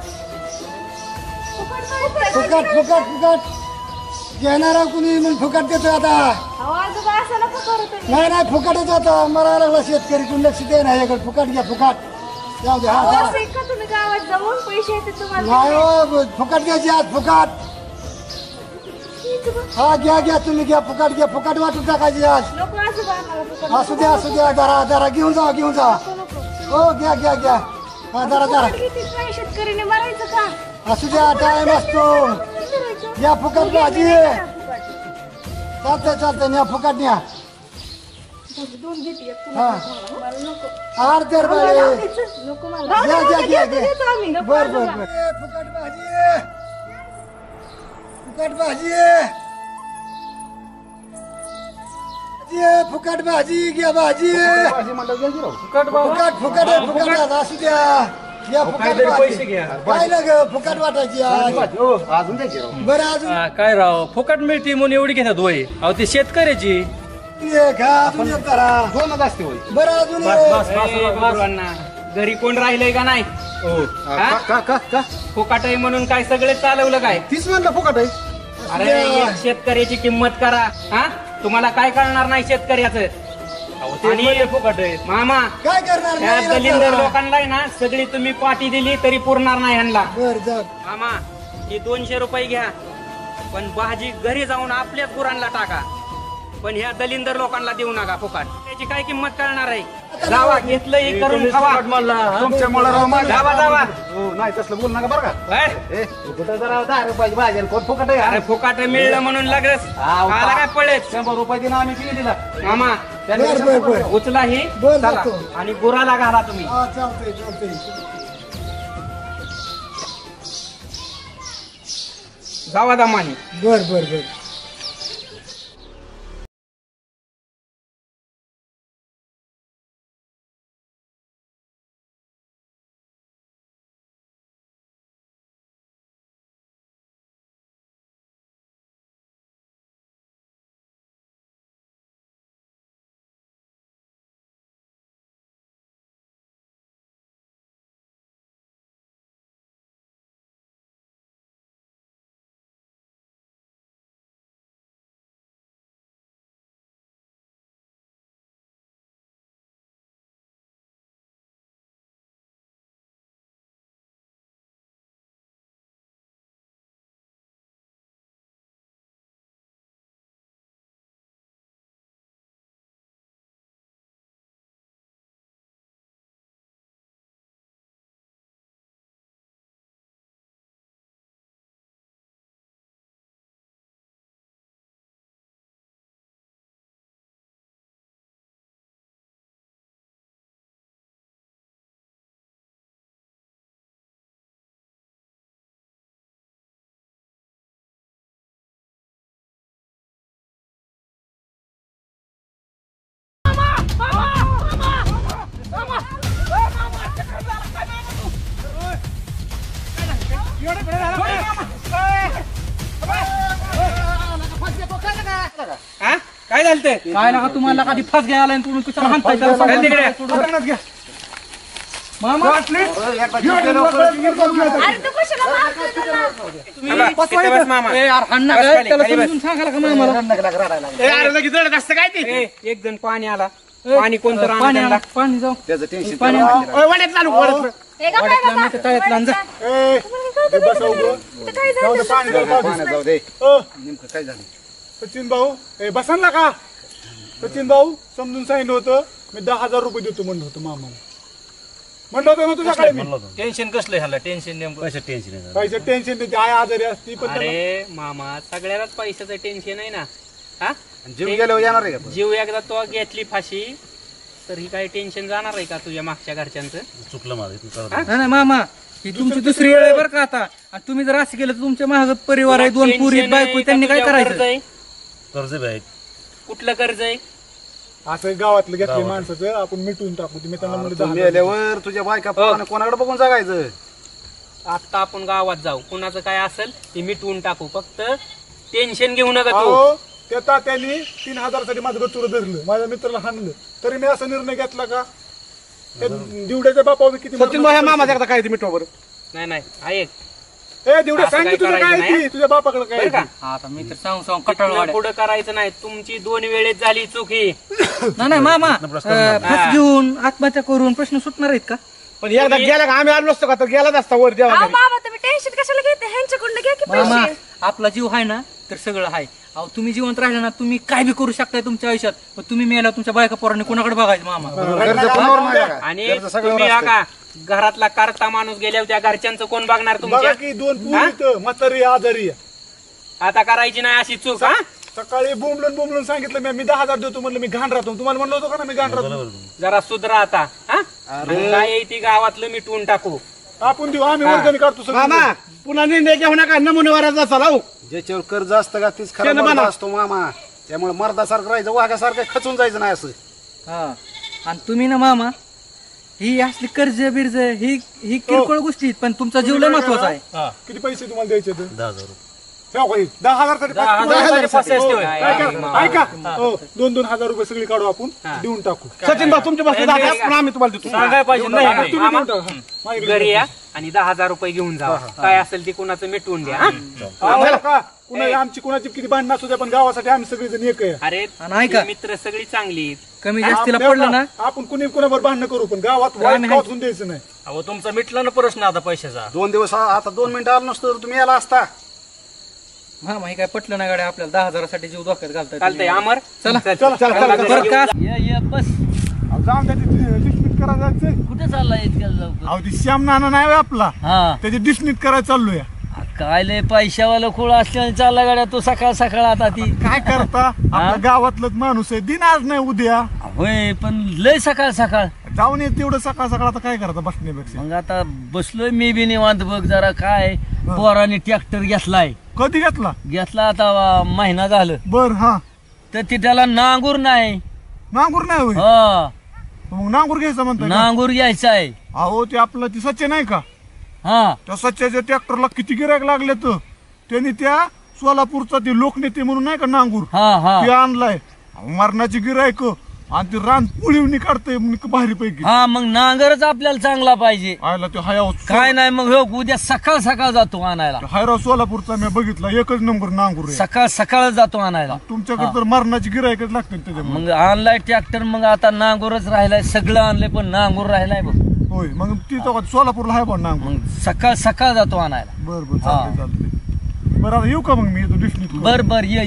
फुकट फुकट फुकट घेणारा कुणी मग फुकट देतो आता. अहो आजोबा असं नका करू तुम्ही. नाही नाही फुकटच आता मरायला लागला शेतकरी कोण लक्ष दे नाही याकडे फुकट घ्या फुकट जाऊ दे. अहो, हा असं आहे का तुम्ही गावात जाऊन पैसे येते तुम्हाला नाही हो फुकट घ्यायची आज फुकट. हा घ्या घ्या तुम्ही घ्या फुकट घ्या फुकट वाटून टाकायची आज. नको आजोबा आम्हाला फुकट. असू द्या जरा जरा घेऊन जा घेऊन जा. हो घ्या घ्या घ्या हा जरा जरा फुकट किती काय शेतकरीने मारायचं का? असू द्या टाइम असतो. या फुकट भाजी चालतंय चालतंय न्या फुकट न्या. दोन घेते एक हा तुम्हाला. मला नको. आर तर बाई नको मला. घ्या घ्या घ्या देतो आम्ही. घ्या नको बर आजोबा. बर बर फुकट भाजी फुकट भाजी फुकट भाजी घ्या भाजी फुकट फुकट फुकट असू द्या. या फुकट भाजी काय ना ग फुकट वाटायची आज. अजून द्यायची राव. बरं अजून काय राव फुकट मिळते म्हणून एवढी घेतात वय अहो ते शेतकऱ्याची एक हा अजून एक करा. दोनच असते होय. बरं अजून एक. घरी कोण राहिलंय का नाही का फुकाट आहे म्हणून काय सगळे चालवलं काय तीच म्हणलं फुकट आहे. अरे एक शेतकऱ्याची किंमत करा हा तुम्हाला काय कळणार नाही शेतकऱ्याचं आणि फुकट आहे मामा काय करणार त्या नाही दलिंदर ना. लोकांना आहे ना सगळी तुम्ही पाठी दिली तरी पुरणार नाही ह्यांना बरं जा मामा ही 200 रुपये घ्या पण भाजी घरी जाऊन आपल्याच गुरांना टाका पण ह्या दलिंदर लोकांना देऊ नका फुकट त्याची काय किंमत कळणार आहे जावा घेतलं हे करून खावा तुमच्यामुळे राव माझ्या. जावा जावा हो नाही तसलं बोल नका बरं का. ए, ए कुठं जरा 10 रुपयाची भाजी कोण फुकट आहे. अरे फुकाट मिळलं म्हणून लगेच मला काय पडेल 100 रुपये दिना आम्ही किती दिला. मामा बर बर बर उचला ही बर चला. जातो. आणि गुराला घाला तुम्ही हा चालतंय चालतंय जावा दमानी बर बर बर हा काय झालं ते काय नका तुम्हाला कधी फास घ्यायला तुम्ही कुठं हाणताय तिकडे मामा अरे तू कशाला मारतोय त्याला? मामा यार हाणना काय त्याला समजून सांगायला का मामाला लगेच रडत असतं काय ते. एक जण पाणी आला पाणी कोणतं पाणी आला पाणी जाऊ त्याचं टेन्शन. पाणी वड्यात चालू वड्यात. हे का काय बाबा? तळ्यात लांजा तुम्हाला काय होतं बाई? इथं काय झालं? पाण्यात जाऊ दे. नेमकं काय झालं. सचिन भाऊ बसायला का सचिन भाऊ समजून सांगितलं होतं मी 10,000 रुपये देतो म्हणलं होतं मामाला म्हणलं होतं ना तुझ्या काय मी टेन्शन कसलं ह्याला टेन्शन नेमकं कसं टेन्शन आहे. पैसे टेन्शन देते आई आजारी असती पण त्याला- अरे मामा सगळ्यालाच पैशाचं टेन्शन आहे ना हा जीव गेल्यावर येणार आहे का. जीव एकदा तो घेतली फाशी तर ही काही टेन्शन जाणार आहे का तुझ्या मागच्या घरच्यांचं चुकलं माझं. नाही मामा ही तुमची दुसरी वेळ आहे बरं का आता आणि तुम्ही जर असं केलं तर तुमच्या महाग परिवार आहे 2 पुरी बायको त्यांनी काय करायचं कर्ज बी आहेत. कुठलं कर्ज आहे असं गावातलं घेतलं माणसाचं आपण मिटून टाकू मी त्यांना म्हणलं तू 10,000 मेल्यावर तुझ्या बायका पोरानं कोणाकडे बघून जगायचं. आता आपण गावात जाऊ, कुणाचं काय असेल ते मिटवून टाकू, फक्त टेन्शन घेऊ नका तू. अहो त्या तात्याने 3,000 साठी माझं गचुर धरलं, माझ्या मित्राला हाणलं, तरी मी असा निर्णय घेतला का? त्या दिवड्याच्या बापावर किती सचिन भाऊ मामाच्या एकदा काय ते मिठवा बरं. नाही ऐक, ए दिवड्या असं सांग काय तुझं करायचं काय नाही. ती, तुझ्या बापाकडे काय बरं का? आहे आता मी तर सांगू पुढं करायचं नाही. तुमची 2 वेळेस झाली चूक ही. नाही मामा, फस घेऊन आत्महत्या करून प्रश्न सुटणार आहेत का? पण एकदा गेला का आम्ही आलो नसतो का तर गेलाच असता वर देवा अहो बाबा तुम्ही टेन्शन कशाला घेते, ह्यांच्याकडून घ्या की मामा, पैसे. आपला जीव आहे ना तर सगळं आहे. अहो तुम्ही जिवंत राहिला ना, तुम्ही काय बी करू शकताय तुमच्या आयुष्यात, पण तुम्ही मेला तुमच्या बायका पोरांनी कोणाकडे बघायचं मामा? कर्ज कोणावर नाही का? आणि कर्ज सगळ्यावर तुम्ही असतं. का घरातला करता माणूस गेल्यावर त्या घरच्यांचं कोण बघणार बघा तुमच्या? की 2 पोरी म्हातारी आजारी आहे. आता करायची नाही अशी चूक. हा, सकाळी बोंबलून सांगितलं मी 10,000 देतो म्हणलं, मी घाण राहतो. तुम्हाला म्हणलं होतं का ना मी घाण राहतो? जरा सुधरा आता. हा, आणि काय आहे ती गावातलं मिटवून टाकू. आपण देऊ, आम्ही वर्गणी काढतो सगळं. मामा पुन्हा निर्णय घेऊ नका, नमुनेवाराचा चला. ज्याच्यावर कर्ज असतं का तीच खरा मर्द असतो मामा. त्यामुळे मर्दासारखं राहायचं, वाघासारखं खचून जायचं नाही असं. हा, आणि तुम्ही ना मामा, ही असली कर्ज बिर्ज ही किरकोळ गोष्टी आहेत, पण तुमचा जीव लय महत्वाचा आहे. किती पैसे तुम्हाला द्यायचे? 10,000 रुपये. 10,000 साठी 2,000 रुपये सगळी काढू आपण, देऊन टाकू. सचिन भाऊ तुमच्या पासून आम्ही तुम्हाला देतो. सांगाय पाहिजे तुम्ही देऊन टाका. घरी या आणि 10,000 रुपये घेऊन जा. काय असेल ते कुणाचं मिटवून द्या. हा? आमची कुणाची किती भांडणं असू द्या, पण गावासाठी आम्ही सगळेजण एक आहे. अरे ही मित्र सगळी चांगली आहेत. कमी जास्तीला पडलं ना आपण कुणी कुणावर भांडणं करू, पण गावात वाचून द्यायचं नाही. अहो तुमचा मिटला ना प्रश्न आता पैशाचा. 2 दिवस आता 2 मिनिटं आलो नसतो तर तुम्ही याला असता. मामा हे काय पटलं ना गाड्या, आपल्याला 10,000साठी जीव धोक्यात घालताय. चालतंय अमर, चला बस जाऊन द्या डिस्मिट करायला जायचंय. कुठे चाललाय इतक्या लवकर? अहो ती श्याम नाना नाही होय आपला, हा त्याची डिस्मिट करायला चाललोय. काय लय पैशावाला खोळ असल्याने चालला गाड्या तू सकाळ आता ती काय करता, आपल्या गावातलंच माणूस आहे, दिन आज नाही उद्या. होय, पण लय सकाळ जाऊन येत तेवढं सकाळ आता काय करता बसण्यापेक्षा. मग आता बसलोय मी बी निवांत बघ जरा. काय पोराने ट्रॅक्टर घेतलाय. कधी घेतला? आता महिना झालं. बर, हा. तर ती त्याला नांगूर नाही. नांगूर नाही होय? हा, मग नांगूर घ्यायचं म्हणतो. नांगूर घ्यायचा आहे. अहो ते आपलं ती सच्चे नाही का, हा, त्या सच्च्याच्या ट्रॅक्टरला किती गिरायक लागले तर त्यांनी त्या सोलापूरचा ते लोकनेते म्हणून नाही का नांगूर, हा ते आणलाय. मरणाची गिरायक आणि ते रान पुळीवणी काढतंय भारी पैकी. हा, मग नांगरच आपल्याला चांगला पाहिजे. आयला ते हाय काय नाही मग हो, उद्या सकाळ जातो आणायला. हायराव सोलापूरचा मी बघितला, एकच नंबर नांगूर आहे. सकाळ जातो आणायला. तुमच्याकडे तर मरणाची गिरायकच लागते त्याच्यामुळे. मग आणलाय ट्रॅक्टर, मग आता नांगूरच राहिलाय. सगळं आणलंय पण नांगूर राहिलाय बघ. होय, मग ती सोलापूरला आहे पण नांगूर. मग सकाळ जातो आणायला. बर चालतंय. बरं आता येऊ का मग मी येतो डिस्मिट. बर ये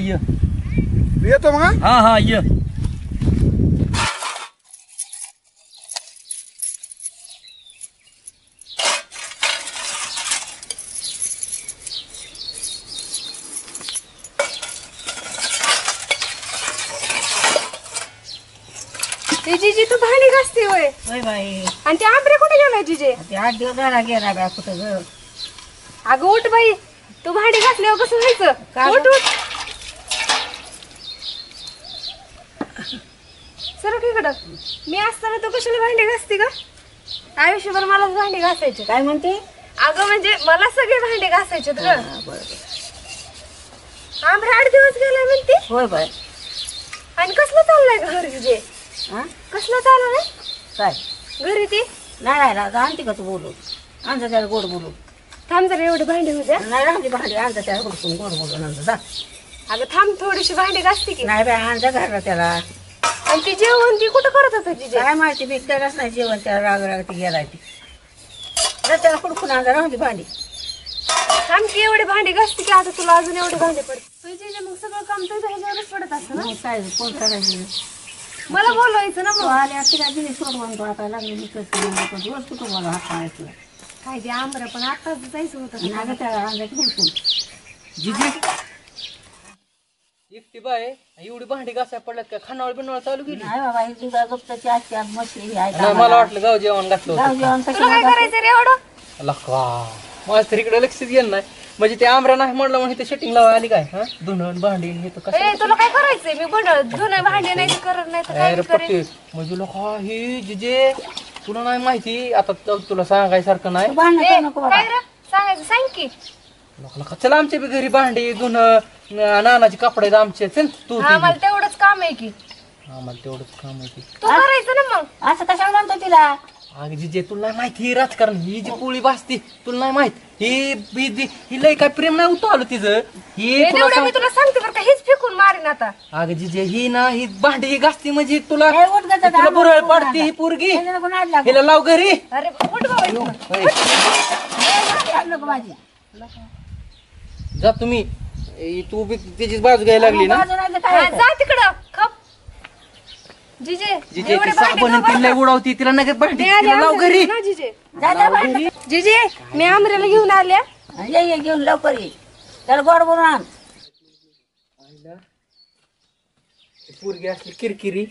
येतो मग. हा ये. जिजी तू भांडी घासते होय? बाई आणि ते आंबरे कुठे गेलाय जिजे? ते 8 दिवस झाला गेला बा कुठं ग. अगं उठ बाई, तू भांडी घासल्यावर कसं व्हायचं? उठ सर इकडं. मी असताना तू कशाला भांडी घासते का? आयुष्यभर मला भांडी घासायचे. काय म्हणते? अगं म्हणजे मला सगळे भांडी घासायचे ग. आंबरे 8 दिवस गेलाय म्हणते. होय बाय. आणि कसलं चाललंय घर जिजे? कसलं चाललंय काय घरी? ती नाही आणते का तू बोलू? आणजा त्याला गोड बोलू. थांब जरा, एवढी भांडी होत्या. नाही राहते भांडी, आणजा त्याला गोड गोड बोलू. आणजा अगं थांब, थोडीशी भांडी घासते की. नाही बाय, आणजा घरला त्याला. आणि ती जेवण ती कुठं करत होतं जिजे? काय माहिती, मी त्यालाच नाही जेवण, त्याला राग ती गेलाय ती. त्याला कुडकून आणजा राहते भांडी. थांब की, एवढी भांडी घासते की आता तुला अजून एवढी भांडी पडते. जिजे मग सगळं काम तुझ्या ह्याच्यावरच पडत असतं ना? काय कोण करायचं? मला बोलवायचं ना मग. आले तिला दिली सोडवून तो आता लागले दिवस कुठं मला हात पाहायचं. काय ते आंबरं पण आताच जायचं होतं. नाही त्याला आणजायचं हुडकून. जिजी एकटी बाय एवढी भांडी घासाय पडल्यात का? खानावळ बिनावळ चालू केली? नाही बाबा, ही दुधा गुप्ताची आजची आज मछली आहे. नाही, मला वाटलं गाव जेवण घातलं गाव होतं. जेवण तुला काय करायचं रे एवढं? लका माझं तर इकडे लक्षच गेलं नाही. म्हणजे ते आमऱ्या नाही म्हणलं म्हणून इथे सेटिंग लावा आली काय हा धुणं भांडी हे तर कसं ए तुला काय करायचंय मी धुणं भांडे नाही करत नाही तर काय अरे करेन पट्टी म्हणजे लोक ही जिजे तुला नाही माहिती आता तुला सांगायसारखं नाही ए, काय रे सांगायचं सांग की लोकांना चला आमच्या बी घरी भांडी धुणं नानाची कपडे आहेत आमचे चल तू हा मला तेवढंच काम आहे की आम्हाला तेवढंच काम आहे की तू करायचं ना मग असं कशाला म्हणतो तिला अगं जिजे तुला नाही माहिती ही राजकारण ही जी पोळी भासती तुला नाही माहित ही लय काय प्रेम नाही उतो आलो तिचं ही हे तुला तेवढं मी तुला सांगते बरं का हेच फेकून मारेन आता अगं जिजे ही ना ही भांडी ही घासती म्हणजे तुला हे उठ गं दादा, तुला बुरळ पाडते ही पोरगी हे नको नाद लागू. हिला लाव घरी अरे उठ बाबा इथनं. नाद नको माझी जा तुम्ही तू बी त्याचीच बाजू घ्यायला लागली ना बाजू नाही तर हा, काय जा तिकडं खप जिजे जिजे एवढे ती भांडे साबण धुवा तिला बरं उडवती तिला नगद भांडी का? तिला लाव घरी ना, जिजे जा जा बाई. जिजे मी आमऱ्याला घेऊन आल्या ये घेऊन लवकर ये त्याला गोड बोलून आण पोरगी असली किरकिरी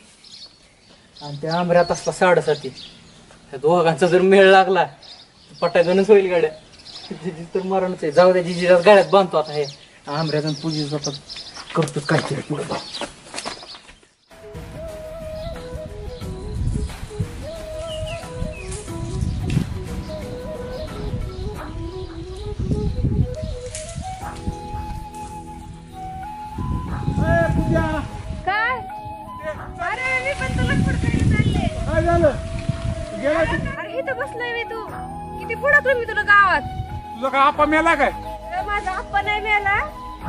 आणि त्या आंबऱ्यात असला साडेसाती त्या दोघांचा जर मेळ लागला पटागणच होईल गाड्या जिजी तर मरणच आहे जाऊ द्या जिजीला गाड्यात बांधतो आता हे आंबऱ्याचा पूजी जातात करतो काहीतरी पुढे जाऊ काय अरे मी पण तुला फडकायला चालले काय झालं गेला अरे इथं बसलोय मी तू किती फुडकलो मी तुला गावात तुझा काय आपा मेला काय अरे माझा आप्पा नाही मिळाला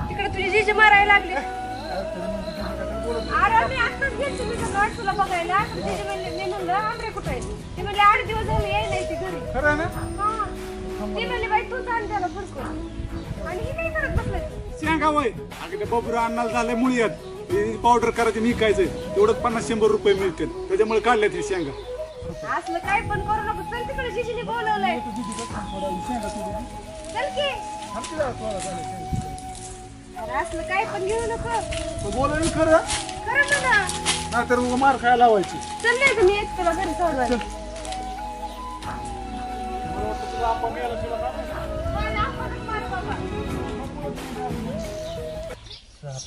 तिकडे तुझी जीजी मारायला लागली अरे मी आत्ताच गेलते मी सगळं तुला बघायला जीजी म्हणले मी म्हणलं आमरे कुठे आहे ते म्हणले 8 दिवस झाले याय नाही ती घरी खरं ना हा ती म्हणली बाई तूच आण त्याला फडकून आणि ही काय करत बसलाय सांगा वय अगं ते बबरू अन्नाला झालंय मुळ्यात पावडर करायचं विकायचंय तेवढं 50-100 रुपये मिळतील त्याच्यामुळे काढल्यात हे शेंगा असलं काय पण करू नको चल तिकडे जीजीने बोलवलंय चल की अरे असलं काय पण घेऊ नको बोलायला खरं खरं म्हणा नाहीतर उगा मार खायला लावायची चल नाही तर मी येत तुला घरी सोडवायला मला आपणच मार बाबा.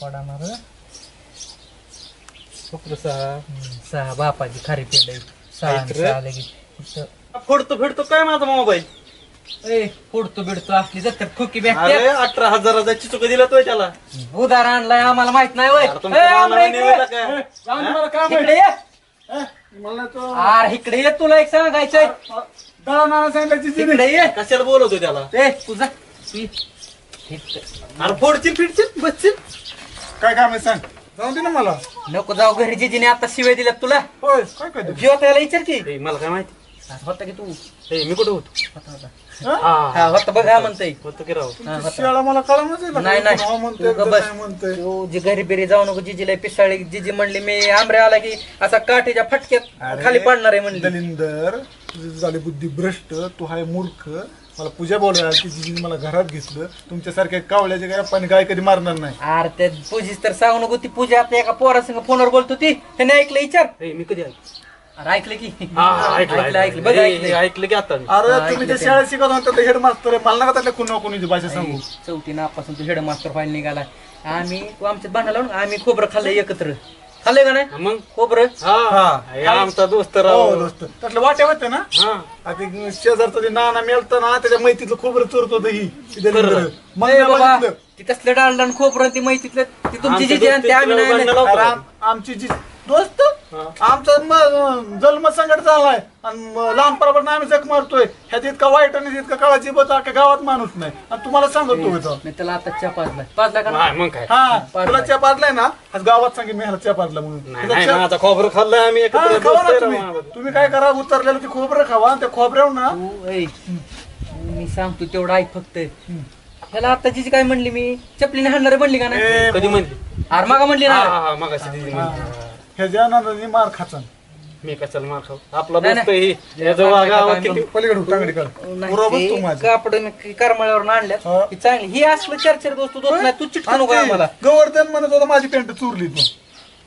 पडणार फक्त सहा बापाची खारी पेंड सहा लगेच फोडतो फेडतो काय माझा मोबाईल फोडतो बिडतो असली जत्तर खोकी अरे बॅग 18,000 चिचुक दिला तो त्याला उधार आणलाय आम्हाला माहित नाही वय इकडे ये. मला तो अरे इकडे ये तुला एक सांगायचंय दळा नाना सांगायची इकडे ये कशाला बोलवतो त्याला ए तुझा अरे फोडतील फिडतील बसतील काय काम आहे सांग जाऊ दे ना मला नको जाऊ घरी जिजीने आता शिवाय दिल्यात तुला होय काय काय जेव्हा त्याला विचार की ए, मला काय माहिती होता की तू ए, मी कुठे होतो हा होता बघा म्हणतोय होतो की राव हा, होता. शिळा मला कळमच नाही नाही म्हणतोय तू बस म्हणतोय तू जी घरी बिरी जाऊ नको जिजीला पिसाळी जिजी म्हणली मी आंबरे आला की असा काठीच्या फटक्यात खाली पडणार आहे म्हणली दलिंदर तुझी झाली बुद्धी भ्रष्ट तू हाय मूर्ख मला पूजा बोलायला की जिजीने मला घरात घेतलं तुमच्यासारख्या कावळ्याच्या काय पाणी गाय कधी मारणार नाही अरे त्या पूजीच तर सांगू नको ती पूजा आता एका पोरासंग फोनवर बोलतो ती त्याने ऐकलं विचार ए, मी कधी ऐकलं अरे ऐकलं की ऐकलं बघ ए, ऐकलं ऐकलं की आता मी. अरे तुम्ही त्या शाळेत शिकत होता हेडमास्तर आहे मला नका त्यातल्या कुणा कोणीची भाषा सांगू चौथी नापासून तू हेडमास्टर फाईल निघाला आम्ही तू आमच्यात भांडा लावून आम्ही खोबरं खाल्लंय एकत्र खाल्लंय का नाही मग खोबरं हा हे आमचा दोस्त राव हो दोस्त त्यातलं वाट्या होत्या ना हा आता शेजारचं ते नाना मेलतं ना त्याच्या मैतीतलं खोबरं चोरत होतं ही ती दलिंदर. मग ए मी बाबा बघितलं. ती तसलं डाळण खोबरं ती माहितीतलं ती तुमची आमच्या जी आणि ते आम्ही नाही दोस्तीला नाही. भांडणं अरे आमची जी दोस्त आमचा जन्म संकट झालाय आणि लहानपणापासून आम्ही जग मारतोय ह्यात इतका वाईट आणि इतका काळा जीवच अख्ख्या गावात माणूस नाही आणि तुम्हाला सांगतो होतो मी त्याला आता चहा पाजलाय का हा, नाही? मग काय हा तुला च्या पाजलाय ना आज गावात सांगेन मी ह्याला च्या पाजला म्हणून नाही, त्याचा नाही, च्या- माझा खोबरं खाल्लंय आम्ही हा, एकत्र खावा दोस्त ना आहे तुम्ही राव. तुम्ही काय करा उतरलेलं ते खोबरं खावा आणि त्या खोबऱ्यावर ना तू ऐक मी सांगतो तेवढं ऐक फक्त ह्याला आता जी काय म्हणली मी चपलीने हाणणारे म्हणली का नाही कधी म्हणली अरे मागा म्हणली ना हा हा मगाशी दिदी म्हणली. ह्याच्या नादाने मार खाचा मी कशाला मार खाऊ आपला नाही, दोस्त नाही. ही याचं गावात किती पलीकडे तांगडीकडे पुरा बस तू माझ्या कापड करमाळ्यावर आणल्यात हा. ही चांगली ही असलं चर्चेर दोस्त दोस्त नाही तू चिटकू नको आम्हाला गोवर्धन म्हणत होता माझी पॅन्ट चोरली तू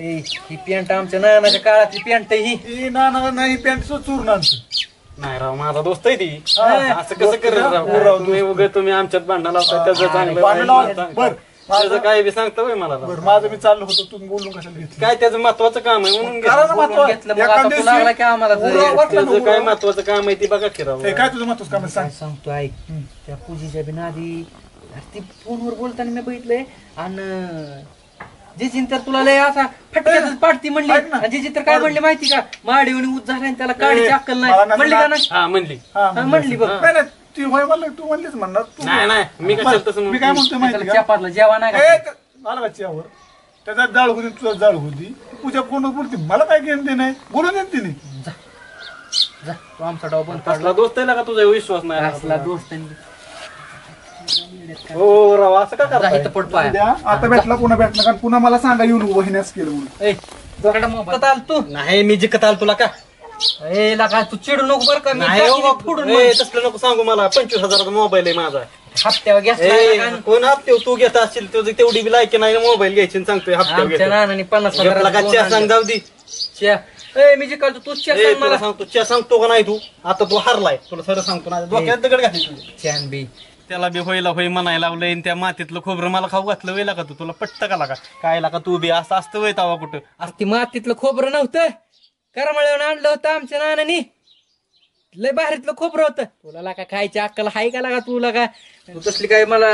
ही पॅन्ट आमच्या नयनाच्या काळातली पॅन्ट ही ही ना नाही पॅन्ट चोरून आणतो नाही राव माझा दोस्त आहे ती असं कसं करेल राव तुम्ही आमच्यात भांडण लावता त्याचं चांगलं बर त्याचं काय बी सांगता होय मला राव. बर माझं मी चाललो होतो तुम्ही बोलून कशाला घेतलं काय त्याचं महत्वाचं काम आहे म्हणून करा ना बोलून घेतलं मग आता तू लागला की आम्हाला त्याचं काय महत्वाचं काम आहे ती बघा की राव. काय तुझं महत्वाचं काम आहे सांग सांगतो ऐक त्या पूजेच्या बिना आधी ती फोनवर बोलताना मी बघितलंय आणि जिजीन तर तुला लय असा फटक्यातच पाडती म्हणली आणि जिजी तर काय म्हणली माहिती का माडीवणी उच झाला आणि त्याला काढीची अक्कल नाही म्हणली का नाही हा म्हणली म्हणली बघ नाही नाही ती होय म्हणलं तू म्हणलीच म्हणणार नाही मी कशाला तसं मी काय म्हणतोय माहिती त्याला का चपातला जेवण नाही का? आला का चियावर त्याचा जाळ होती तुझा जाळ होती पूजा कोण बोलते मला काय घेणं ते नाही बोलून देत तिने जा तू आमचा डाव बंद असला दोस्त आहे का तुझा विश्वास नाही असला दोस्त हो राव असं का जा करताय? इथं पड पाया द्या आता भेटला पुन्हा भेटला कारण पुन्हा मला सांगा येऊन वहिन्यास केलं म्हणून आल तू नाही मी जिकत आल तुला का ए लका तू चिडू नको बरं का मी नाही टाकीने हो, फोडून ए, तसलं नको सांगू मला 25,000चा मोबाईल आहे माझा हप्त्यावर गॅस ए, कोण हप्ते तू घेत असशील तुझं तेवढी बी लायकी नाही मोबाईल घ्यायची आणि सांगतोय आमच्या हप्त्यावर नानाने 50,000 घेतला का च्या सांग जाऊ दे ए मी जे काढतो तू चेक ए, सांग तुला मला सांगतो च्या सांगतो का नाही तू आता तू हारलाय तुला सरळ सांगतो ना डोक्यात दगड घातली तुझ्या चॅन बी त्याला बी होईला होई म्हणायला लावलंय आणि त्या मातीतलं खोबरं मला खाऊ घातलं वेला का तुला पट्ट का लागा काय लागा तू बी असं असतं वय तवा कुठं अरे ती मातीतलं खोबरं नव्हतं करमळ्यावर आणलं होतं आमच्या नानानी लय बाहेरीतलं खोबरं होतं तुला लागा खायची अक्कल हाय का लागा तुला का तू तसली काय मला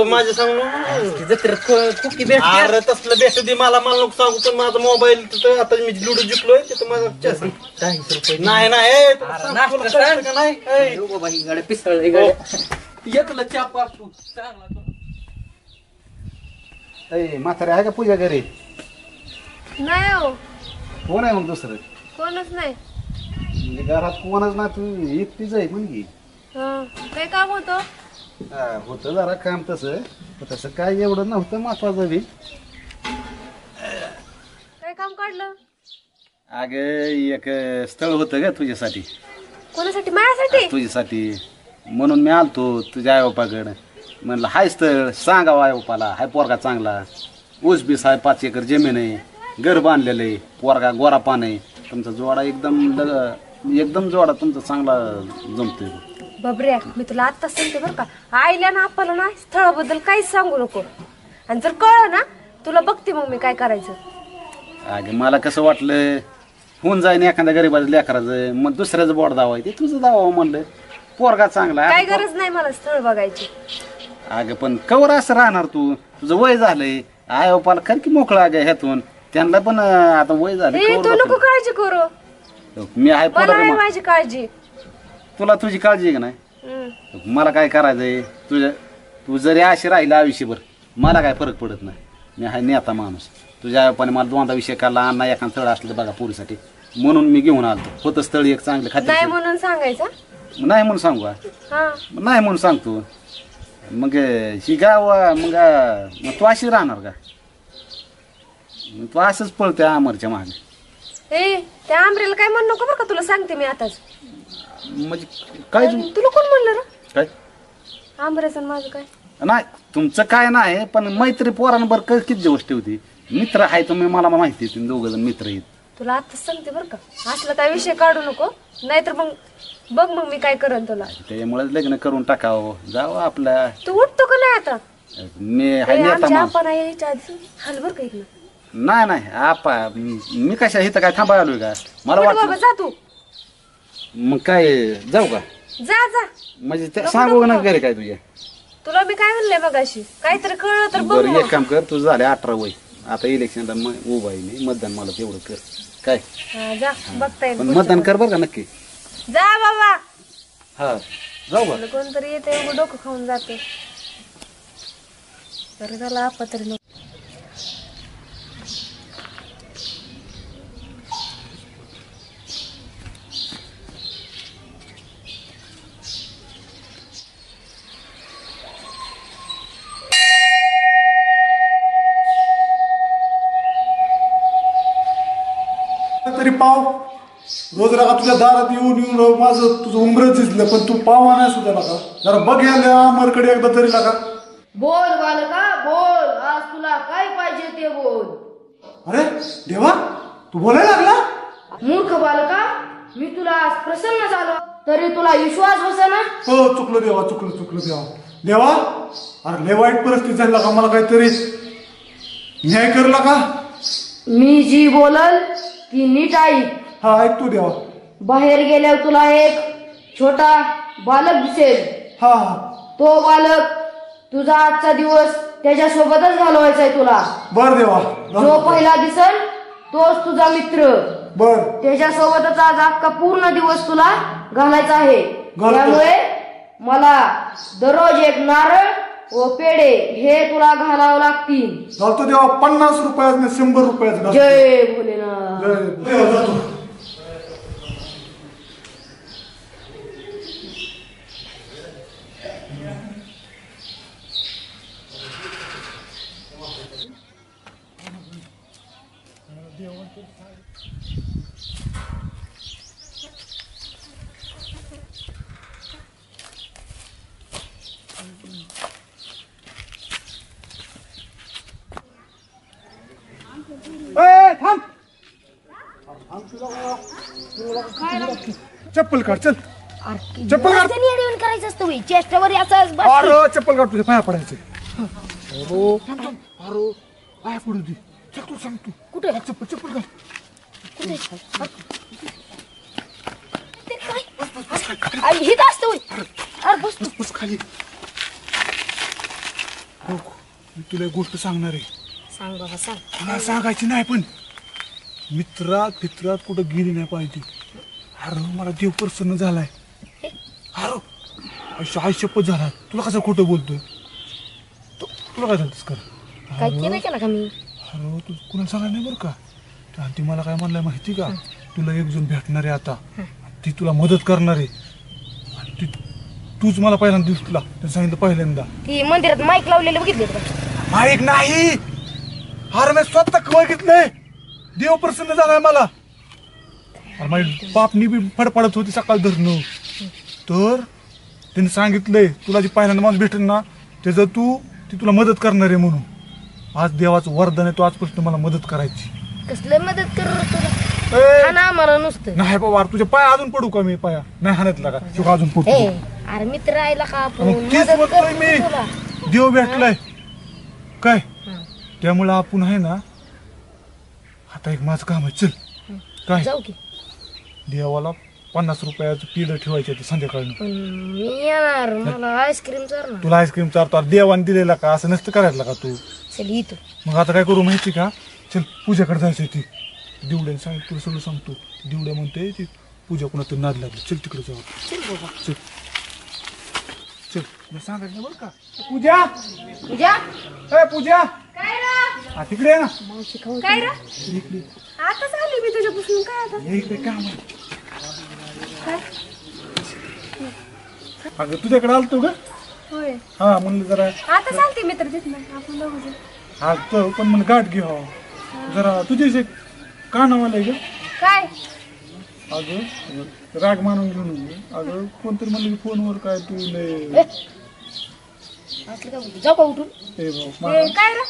माझे सांगू जत्रेत कुकी भेट अरे तसलं भेटू दे मला नको सांगू पण माझा मोबाईल तिथं आता मी लुडो जिंकलोय तिथं माझा chess आहे. 40 रुपये नाही नाही ए, तुला सांग, तुला कळतं का नाही ए. बाबा ही गाडी पिसळ एकलं चापा तू चांगला ए, म्हातारे आहे का पूजा घरी नाही हो कोण आहे मग दुसरं कोणच नाही म्हणजे घरात कोणच नाही तू एकटीच आहे म्हणजे हा काय काम होतं होतं जरा काम तसं पण तसं काय एवढं नव्हतं महत्वाचं बी काय काम काढलं अगं एक स्थळ होतं ग तुझ्यासाठी कोणासाठी माझ्यासाठी तुझ्यासाठी म्हणून मी आलतो तुझ्या आईबापाकडं म्हणलं हाय स्थळ सांगावं आईबापाला हाय पोरगा चांगला ऊस बीस आहे 5 एकर जमीन आहे घर बांधलेलं आहे पोरगा गोरा पान आहे तुमचा जोडा एकदम जोडा तुमचा चांगला जमतोय बाबऱ्या मी तुला आत्ताच सांगते बरं का आईला ना आपल्याला ना स्थळाबद्दल काहीच सांगू नको आणि जर कळलं ना तुला बघते मग मी काय करायचं अगं मला कसं वाटलं होऊन जाईन एखाद्या गरीबाच्या लेकराचं मग दुसऱ्याचं बोट दावाय ते तुझं दावा म्हणलं पोरगा चांगला काय गरज नाही मला स्थळ बघायची अगं पण कवर असं राहणार तू तुझं वय झालंय आई बापाला खर की मोकळा अगं ह्यातून त्यांना पण आता वय झालं ए तू नको काळजी करू मी आहे मला आहे पोरगा माझी काळजी तुला तुझी काळजी आहे का नाही मला काय करायचंय तू जरी अशी राहिला आयुष्यभर मला काय फरक पडत नाही मी आहे नेता माणूस तुझ्या आईबापाने मला 2दा विषय काढला अण्णा एखादं स्थळ असलं बघा पोरीसाठी म्हणून मी घेऊन आलतो होतं स्थळ एक चांगलं नाही खाते म्हणून सांगायचं नाही म्हणून सांगू का? हा नाही म्हणून सांगतो मग ही गाव मग तू अशी राहणार का मग तू असंच पळते अमरच्या मागे ए त्या आंबरेला काय म्हणू नको बरं का तुला सांगते मी आताच म्हणजे काय तुला कोण म्हणलं रे काय आंबऱ्याचं माझं काय नाही तुमचं काय नाही पण मैत्री पोरांबर किती दिवस ठेवती मित्र आहे तुम्ही मला माहिती आहे तुम्ही दोघं जण मित्र आहेत तुला आताच सांगते बरं का असलं काय विषय काढू नको नाहीतर मग बघ मग मी काय करेन तुला त्यामुळे लग्न करून टाकावं जावं आपल्या तू उठतो का नाही आता मी ए, आहे नेता आमच्या माणूस आपण यायच्या आधी हल बरं का इकडं नाही नाही आपा मी कशा इथं काय थांबाय आलोय का मला उठ बाबा वाटलं जा तू मग काय जाऊ का जा जा म्हणजे ते सांगू ना घरी काय तुझ्या तुला मी काय म्हणलंय मगाशी काहीतरी कळलं तर बघ बरं मग. एक काम कर तुझं झालं 18 वय आता इलेक्शनला उभा आहे मी मतदान मला तेवढं कर काय हा, जा बघता येईल पण पुढचं मतदान पण. कर बरं का नक्की जा बाबा हा जाऊ का मला कोणतरी येते एवढं डोकं खाऊन जाते बरं झालं आपा तरी नको. तरी पाव रोज रागा तुझ्या दारात येऊन माझं तुझं उमरं झिजलं पण तू पाव आणाय सुद्धा नका जरा बघ या अमरकडे एकदा तरी लागा बोल बालका बोल आज तुला काय पाहिजे ते बोल अरे देवा तू बोलायला लागला मूर्ख बालका मी तुला आज प्रसन्न झालो तरी तुला विश्वास बसेना. हो चुकलं देवा, चुकलं देवा. देवा अरे लय वाईट परिस्थिती झाली का, मला काहीतरी न्याय करला का? मी जी बोलल ती नीट ऐक. हा ऐकतो देवा. बाहेर गेल्यावर तुला एक छोटा बालक दिसेल. हा तो बालक तुझा आजचा दिवस त्याच्यासोबतच घालवायचा आहे तुला. बर देवा. जो पहिला दिसल तोच तुझा मित्र. बर त्याच्यासोबतच आज अख्खा पूर्ण दिवस तुला घालायचा आहे. त्यामुळे मला दररोज एक नारळ व पेढे हे तुला घालावं लागतील. घालतो देवा. 50 रुपयात 100 रुपयात. जय भोलेनाथ. जय देवा. जातो. थांब. चप्पल काढ. चल चप्पल काढ. करायचं असतं चेष्टावर याचा अरे चप्पल काढ. तुझ्या पाया पडायचे. अरे पाया पडू दे. चल तू सांग तू कुठे चप्पल काढ. हित असतं. अरे बस खाली. मी तुला एक गोष्ट सांगणार आहे. सांग बाबा सांग. मला सांगायची नाही पण फित्रात कुठं गेली नाही पाहिजे. अरे मला देव प्रसन्न झालाय. अरे आई शपथ झाला. तुला कसं खोटं बोलतोय? तुला काय झालं कर? काय केलं केला का मी? अरे तू कुणाला सांगायला नाही बरं का. आणि ती मला काय म्हणलंय माहिती का, तुला एक जण भेटणार आहे आता, ती तुला मदत करणार आहे. आणि तूच मला पहिल्यांदा दिवस तुला सांगितलं पहिल्यांदा. ती मंदिरात माईक लावलेलं बघितलं का? माईक नाही. अरे मी स्वतः बघितलंय. देव प्रसन्न झालाय मला. अरे माझी पापणी बी फडफडत होती सकाळ धरणं. तर त्यांनी सांगितलंय तुला जी पहिल्यांदा माणूस भेटेल ना त्याचं ती तुला मदत करणार आहे म्हणून. आज देवाचं वरदान आहे. तू आजपासून मला मदत करायची. कसलं मदत कर आम्हाला नुसतं. नाही बाबा तुझ्या पाया अजून पडू का? मी पाया नाही हाणतला का? शिव अजून पडतो. अरे मित्र राहिला का आपण? तीच म्हणतोय मी. देव भेटलाय काय, त्यामुळे आपण आहे ना. आता एक माझं काम आहे. चल काय जाऊ की. देवाला 50 रुपयाचं पिलं ठेवायचं ते संध्याकाळी. मी येणार. मला आईस्क्रीम चालणार. तुला आईस्क्रीम चारतो देवाने दिलेला का? असं नसतं करायला का तू? चल येतो. मग आता काय करू माहिती का? चल पूजाकडे जायचंय. ती दिवड्याने सांगितलं तुला सगळं सांगतो. दिवड्या म्हणते ती पूजा कोणा तरी नाद लागली. चल तिकडे जाऊ. चल बाबा चल चल. मी सांगायचं बरं का. पूजा पूजा पूजा काय रा? तिकडे आहे ना. काय रा? इकडे आताच आली मी तुझ्यापासून. काय आता? इकडे काम आहे. काय? अगं तुझ्याकडे आलतो का? होय. हा म्हणलं जरा आता चालते मित्र तिथं आपण दोघं. आलतो पण मला गाठ घे हो जरा. तुझे कानावाला आहे का? काय? अगं राग मानून घेऊन नये. अगं कोणतरी म्हणलं की फोनवर काय तू लय जाऊ का उठून? काय रा?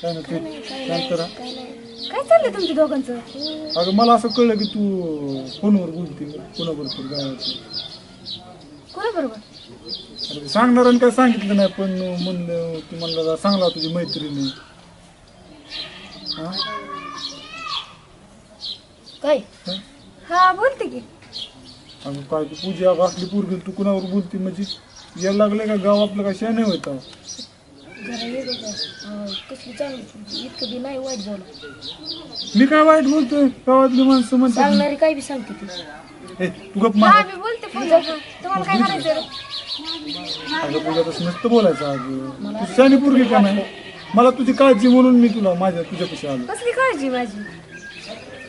काय ना ते शांत राहा. काय चाललंय तुमच्या दोघांचं? अगं मला असं कळलं की तू फोनवर बोलते कोणाबरोबर गावाचं. कोणाबरोबर? अरे सांगणार काय सांगितलं नाही पण म्हणलं ती म्हणलं सांगला तुझी मैत्रिणी. काय? हा बोलते की. अगं काय तू पूजा असली पोरगी तू कुणावर बोलते म्हणजे यायला लागले का? गाव आपलं काय शहाणे होता. जरा वेगळं कसली चांगली इतकं बी नाही वाईट झालं. मी काय वाईट बोलतोय? गावातली माणसं म्हणतात सांगणारी काय बी सांगते ती. तू गप हा मार. मी बोलते पूजा. तुम्हाला काय करायचं? अगं पूजा तसं नसतं बोलायचं. अगं तू शहाणी पोरगी का नाही? मला तुझी काळजी म्हणून मी तुझ्यापाशी आलो. कसली काळजी माझी?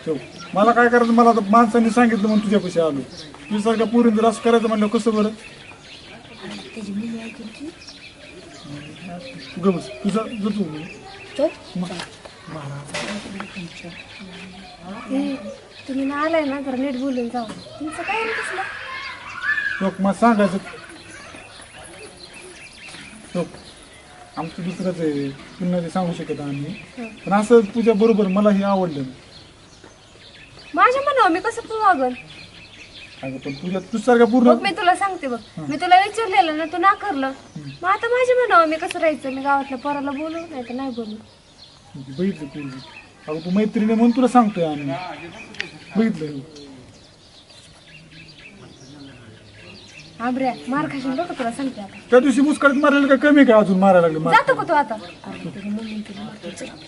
ठेव. मला काय करायचं? मला आता माणसांनी सांगितलं म्हणून तुझ्यापाशी आलो. तुझ्यासारख्या पोरींनी जर असं करायचं म्हणलं कसं बरं? तू बस तुझा तू तुम्ही ना आलाय ना तर नीट बोलून जाऊ. तुमचं काय रे कसलं? लोक मला सांगायचं लोक आमचं दुसरंच आहे. पुन्हा ते सांगू शकत आम्ही पण असं तुझ्या बरोबर मला हे आवडलं. माझ्या मनावर मी कसं पण वागल? अगं पण तुझ्यासारखं पूर्ण मग मी तुला सांगते बघ, मी तुला विचारलेलं ना, तू नाकारलं. मग आता माझ्या म्हणावं मी कसं राहायचं? मी गावातल्या पोराला बोलू नाही तर नाही बोलू. बघितलं पूर्ण. अगं तू मैत्रिणी म्हणून तुला सांगतोय आम्ही. बघितलं आबऱ्या मार खाशील बघ तुला सांगते आता. त्या दिवशी मुस्कडीत मारायला काय कमी काय अजून मारायला लागले जातो का तू आता?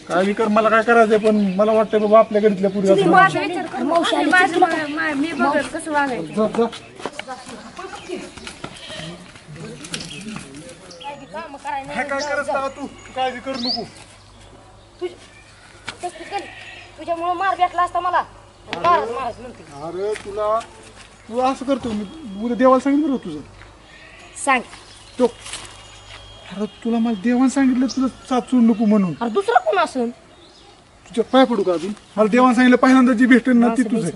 काय कर मला काय करायचंय पण मला वाटतंय बाबा आपल्या घरीतल्या पुढे माझा विचार कर. मी बघत कसं वागायचं. काय करत तू काळजी करू नको. तुझ्यामुळे मार भेटला असता मला. अरे तुला तू असं करतो मी उद्या देवाला सांगितलं बरं तुझं सांग तो. अरे तुला मला देवाने सांगितलं तुला साथ सोडू नको म्हणून. अरे दुसरा कोण असेल? तुझ्या पाय पडू का अजून? मला देवाने सांगितलं पहिल्यांदा जी भेटेल ना ती तुझं.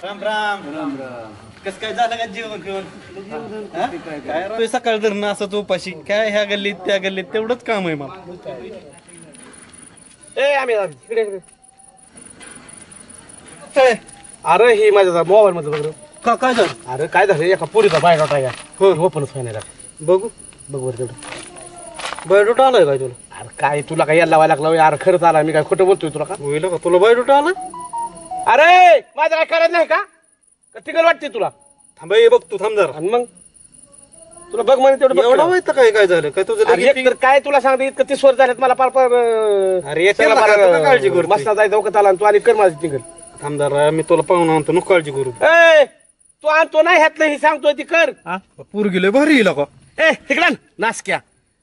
राम राम राम राम. कसं काय झालं का जेवण फिवण? काय सकाळ धरणं असं उपाशी काय ह्या गल्लीत त्या गल्लीत तेवढंच काम आहे मला. अरे ही माझ्या मोबाईल मध्ये बघ. काय झालं? अरे काय झालं एका पुरीचा बायोडाटा आहे का? ओपनच व्हायला बघू बघ बरं तेवढं. बायोडोटा आलाय काय तुला? अरे काय तुला काय यायला लावायला लागला? अरे खरंच आला मी काय खोटं बोलतोय तुला का? होईल का तुला बायोडोटा आला? अरे माझं काय करायचं नाही का? तिकड वाटते तुला? थांब हे बघ तू थांब जरा. आणि मग तुला बघ म्हणे तेवढं एवढा माहित काय काय झालं काय तुझं लगेच तर काय तुला सांगते इतकं 30 वर्ष झालेत मला पार पार. अरे येते काळजी करू मस्त जायचं वखत आला आणि तू आणि कर माझं तिकड. थांब जरा मी तुला पाहून आणतो नको काळजी करू. ए तू आणतो नाही ह्यातलं ही सांगतोय ती कर. पोरगी लय भारी येईल का? ए तिकडं नासक्या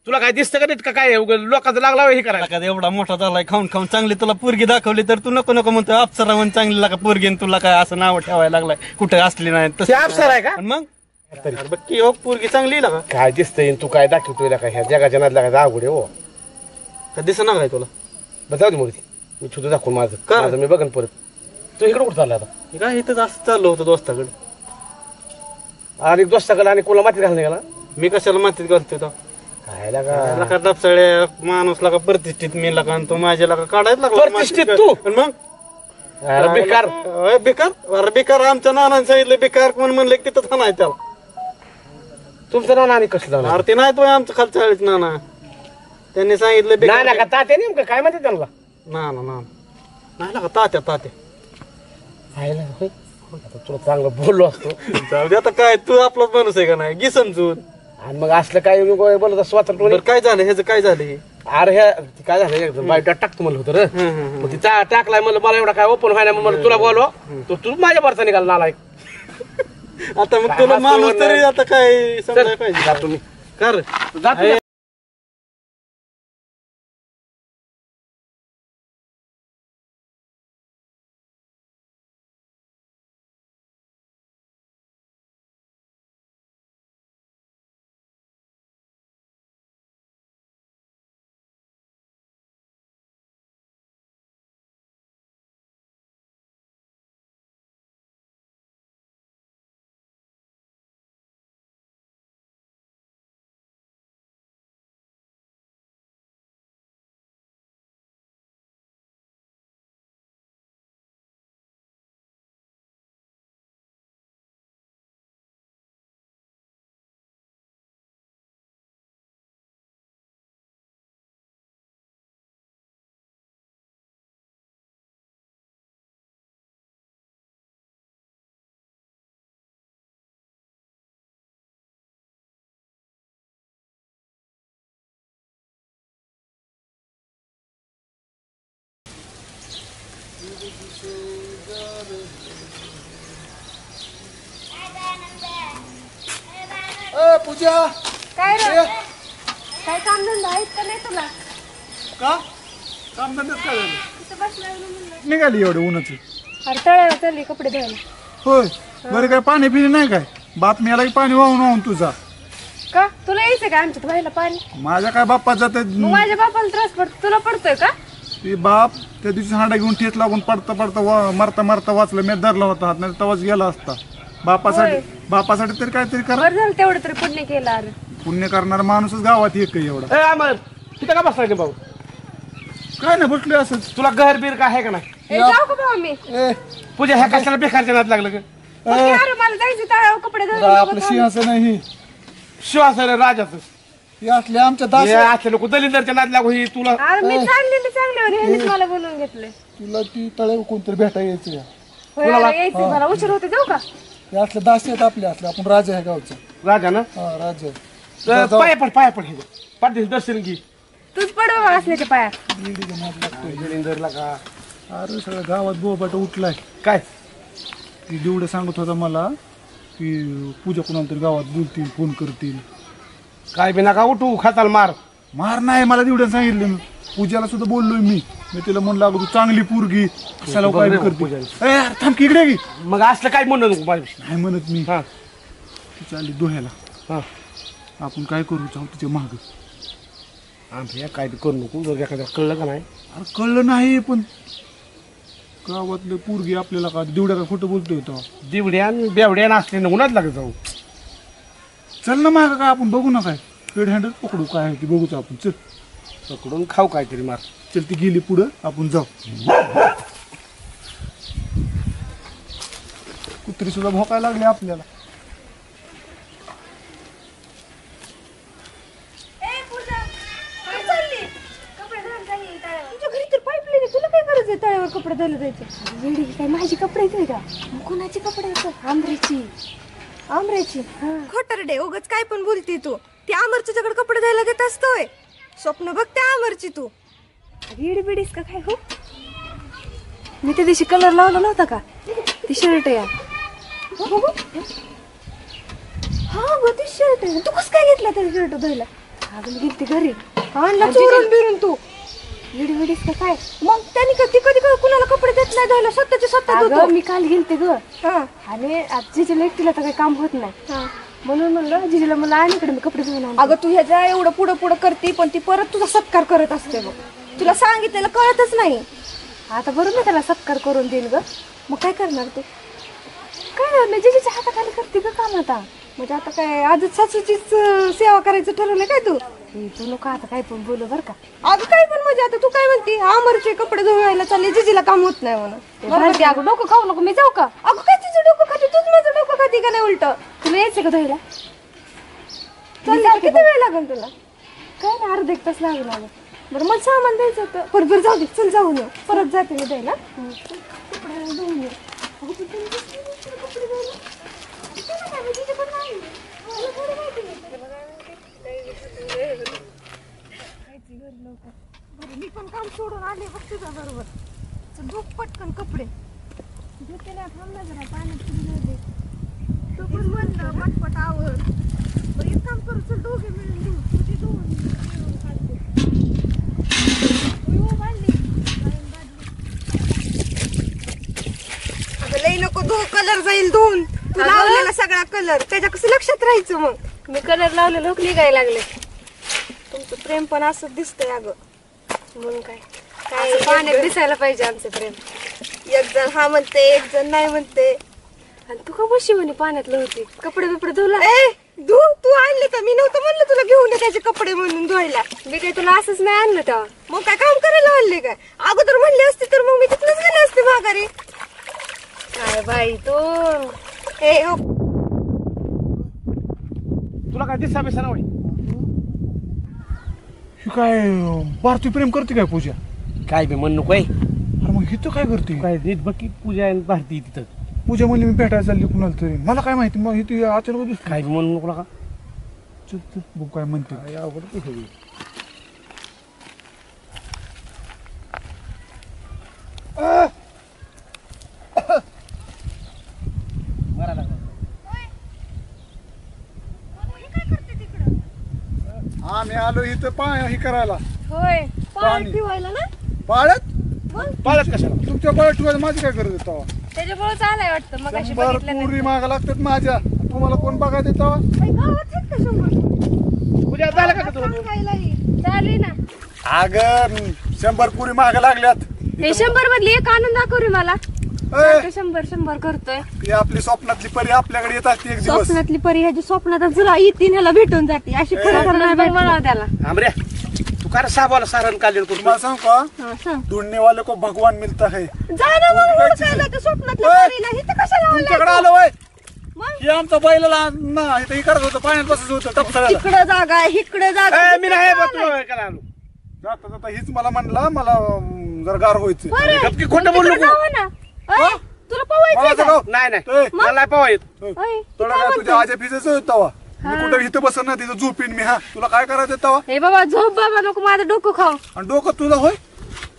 तुला काय दिसतं का नाही का काय लोकांचं लागला हे करायला? एवढा मोठा झालाय खाऊन खाऊन चांगली तुला पोरगी दाखवली तर तू नको नको म्हणतो अप्सरा म्हणून चांगली लागा पोरगी तुला काय असं नाव ठेवायला लागलाय कुठे असली नाही ते अप्सरा आहे का? आणि मग अरे बघ की हो पोरगी चांगली का? काय दिसतंय तू काय दाखवतोय का ह्या जगाच्या नादला काय अवघड आहे हो. का दिसना काय तुला? बस जाऊ दे मूर्ती मी तुझं दाखवून माझं मी बघन परत. तू इकडे कुठं चालला आता? हे काय इथं असं चाललं होतं दोस्ताकडे. आणि दोस्ताकडे आणि कोणाला माती घालणे गेला? मी कशाला मातीत घालतोय तो काय लागा का दपसाळ्या माणूस लागा प्रतिष्ठित मी लागा आणि तो माझ्या लागा काढायला लागला प्रतिष्ठित तू? मग अरे बेकार बेकार. अरे बेकार आमच्या नानाने सांगितलं बेकार कोण म्हणलं की तिथं थांबाय त्याला. तुमचं नाना आणि कसं जाणार? अरे ते नाही तो आमचं खालच्या शाळेत नाना त्यांनी सांगितलं नाना का तात्या नेमकं काय म्हणते त्यांना? नाना नाना नाही लागा तात्या तात्या. आता तुला चांगलं बोललो असतो. जाऊ दे आता काय तू आपलाच माणूस आहे का नाही घे समजून. आणि मग असलं काय बोलत स्वातंत्र्य काय झालं ह्याचं काय झालं हे? अरे ह्या काय झालं एकदम बायोडाटा टाकतो म्हणलं होतं रे. मग ती टाकलाय म्हणलं मला एवढा काय ओपन व्हायला म्हणलं तुला बोलवा तू माझ्या बरचा निघाला नालायक. आता मग तुला माणूस तरी आता काय समजायला पाहिजे तुम्ही कर जातो. पूजा काय रे काय काम धंदा आहेत का नाही तुला? का काम धंद्यात काय झालं? इथं बसलाय म्हणून म्हणलं. निघाली एवढं उन्हाची. अरे तळ्याला चालली कपडे धुवायला. होय बरं काय पाणी पिणे नाही काय? बातमी आला की पाणी वाहून वाहून तुझा. का तुला यायचं का आमच्यात व्हायला पाणी? माझ्या काय बाप्पा जाते मग माझ्या बापाला त्रास पडतो तुला पडतोय का? ती बाप त्या दिवशी हांडा घेऊन ठेच लागून पडता पडता मरता मरता वाचलं मी धरला होता हात नाही तवाच गेला असता. बापासाठी तरी काहीतरी करा. बरं झालं तेवढं तरी पुण्य केलं. अरे पुण्य करणारा माणूसच गावात एक एवढा. तिथं का बसलाय भाऊ? काय नाही बसलोय असंच. तुला घर बीर काय आहे का नाही? जाऊ का भाऊ मी पूजा ह्या कशाला बेकारच्या नाद लागलं का अरे मला जायचं तळावर कपडे धुवायला. आपलं सिंहासन आहे ही. शिवासर राजाचं हे असले आमच्या दास असले लोक दलिंदरच्या नाद लागू ही तुला अरे मी चाललेली चांगल्यावर ह्यांनीच मला बोलवून घेतले. तुला ती तळे कोणतरी भेटा यायचं होय, अरे यायचं मला उशीर होते. जाऊ का? हे असले दास आहेत आपले असले. आपण राजा आहे गावचा. राजा ना हा राजा पाया पड हे पाठीस दर्शन घे तूच पड बाबा असल्याच्या पाया. दलिंदरला का अरे सगळं गावात बोबाट उठलाय. काय ती देवढं सांगत होता मला की पूजा कोणाला तरी गावात बोलतील फोन करतील. काय बी नका उठू खाताल मार मार नाही मला तेवढं सांगितलं मी. पूजाला सुद्धा बोललोय मी तिला म्हणलं अगं तू चांगली पोरगी कशाला काय बी करते. थांब की इकडे की. मग असलं काय म्हणू नको नाही म्हणत मी. हा ती चालली दोह्याला. हा आपण काय करू जाऊ तिच्या माग. आमच्या काय बी करू नको जर एखाद्या कळलं का नाही. अरे कळलं नाही पण गावातलं पोरगी आपल्याला का देवड्या का खोटं बोलतोय तो. दिवड्यान बेवड्यान असले ना उन्हात लागत जाऊ चल ना माग काय आपण बघू ना काय रेड हँडच पकडू काय आहे ते बघूच आपण. चल पकडून खाऊ काहीतरी मार. चल ती गेली पुढं आपण जाऊ. कुत्री सुद्धा भोकायला लागले आपल्याला. तुमच्या घरी तर पाईपलाईन आहे. तुला काय गरज आहे तळ्यावर कपडे धुवायला जायचं? वेडी काय माझी कपडे येते का? मग कोणाची कपडे येतात? आमऱ्याची. खोटरडे उगाच काय पण बोलते तू. ती आमर तुझ्याकडे कपडे धुवायला देत असतोय. स्वप्न बघते आमरची तू. येडी बिडीस का काय? हो मी त्या दिवशी कलर लावला नव्हता का? ती शर्ट या हा ग ती शर्ट आहे. तू कसं काय घेतला त्या शर्ट धुवायला? अगं मी गेलती घरी आणला चोरून बिरून तू. येडी बिडीस का काय? मग त्यांनी कधी कधी कुणाला कपडे देत नाही धुवायला स्वतःचे स्वतः धुतो. मी काल गेलते ग आणि जिजीला एकटीला तर काही काम होत नाही म्हणून म्हणलं जिजीला मला आणीकडे मी कपडे धुवून आणले. अगं तू ह्याच्या एवढं पुढं पुढं करते पण ती परत तुझा सत्कार करत असते बघ. तुला सांगितलेलं कळतच नाही. आता बरोबर त्याला सत्कार करून देईल ग. मग काय करणार तू? काय नाही जिजीच्या हाताखाली करते ग काम. आता म्हणजे आता काय आजच सासूचीच सेवा करायचं ठरवलं काय तू? तू नको आता काय पण बोलू बरं का. अगं काय पण म्हणजे आता तू काय म्हणते आमरचे कपडे धुवायला चालले जिजीला काम होत नाही म्हणून. अगं डोकं खाऊ नको. मी जाऊ का? अगं काय तुझं डोकं खाते? तूच माझं डोकं खाते का नाही उलट? तुला यायचं का धुवायला? किती वेळ लागेल तुला? काय नाही अर्धा 1 तास लागेल. आलं बरं मला सामान द्यायचं होतं. बरोबर जाऊ दे. चल जाऊ न परत जाते मी द्यायला. कपडे धुवून ये. अगं तू कपडे धुवायला मी पण काम सोडून आले बघ तुझ्या बरोबर. धुक पटकन कपडे धुते ना. थांब ना जरा पाण्यात दे. तू पण म्हणलं पटपट आवर. बरं एक काम करू चल दोघे मिळून धुऊ. तुझी धुवून अगं लई नको धुवू. कलर जाईल धुवून. तू लावलेला सगळा कलर त्याच्या कसं लक्षात राहायचं? मग मी कलर लावलेलं निघायला लागले. तुमचं प्रेम पण असं दिसतंय अगं. म्हणून काय काय पाण्यात दिसायला पाहिजे आमचं प्रेम. एक जण हा म्हणते एक जण नाही म्हणते. आणि तू का बशी म्हणे पाण्यातलं होती? कपडे बिपडे धुला? धु तू आणले का? मी नव्हतं म्हणलं तुला घेऊन ये त्याचे कपडे म्हणून धुवायला. मी काय तुला असंच नाही आणलं तेव्हा. मग काय काम करायला आणले काय? अगोदर म्हणले असते तर मग मी तिथूनच गेले असते माघारी. काय बाई तू हो तुला काय दिसा बिसा ना? काय भारती प्रेम करते काय पूजा? काय बी म्हण नको. अरे मग हिथं काय करते? काय नीट बघी पूजा आहे भारती तिथं. पूजा म्हणली मी भेटायला चालली कुणाला तरी. मला काय माहिती मग इथे अचानक दिसत. काय बी म्हणू नको का? चल चल बघू काय म्हणते. आम्ही आलो इथं हे करायला. होय पाणी पिवायला ना. पाळत पाळत कशाला? तुमच्या पाळत ठेवायला माझी काय गरज आहे? त्याच्यामुळे चालाय वाटतं. मग अशी 100 पुरी मागा लागतात माझ्या. तुम्हाला कोण बघायचं तेव्हा? गावात आहेत का 100? पूजा झालं का तुला? चालू ना. अगं 100 पुरी मागा लागल्यात. हे 100 मधली एक आणून दाखव रे मला. 100 करतोय. ती आपली स्वप्नातली परी आपल्याकडे येत असते एक दिवस. स्वप्नातली परी ह्याची स्वप्नात जरा येते ह्याला भेटून जाते. अशी खरं नाही मला त्याला. आमऱ्या तू काय साबाला सारण काढलेलं तुम्हाला सांग का? ढूंढने वाले को भगवान मिलता है. जा ना मग हुडकायला त्या स्वप्नातल्या पोरीला. इथं कशाला आलाय तुमच्याकडे तू? आलो वय मग? हे आमचा बैलाला ना इथं हे करत होतं पाण्यात बसत होतं टपसाळ्याला. इकडं जागा आहे इकडे जागा आहे. मी नाही बघ तुला काय आलो जाता जाता हीच मला म्हणला मला जरा गार व्हायचं. बरं. गपकी खोटं बोलू तिकडं नको. जावं ना. अय, तुला पवायचं माझं का? गाव नाही नाही ए, मला नाही पावा येत अय, तुला काय काय म्हणतो? तुझ्या आजा फिजायचं होता मी कुठं इथं बसन ना तिथं झोपीन मी. हा तुला काय करायचं तवा हे बाबा झोप बाबा नको माझं डोकं खाऊ. आणि डोकं तुझं होय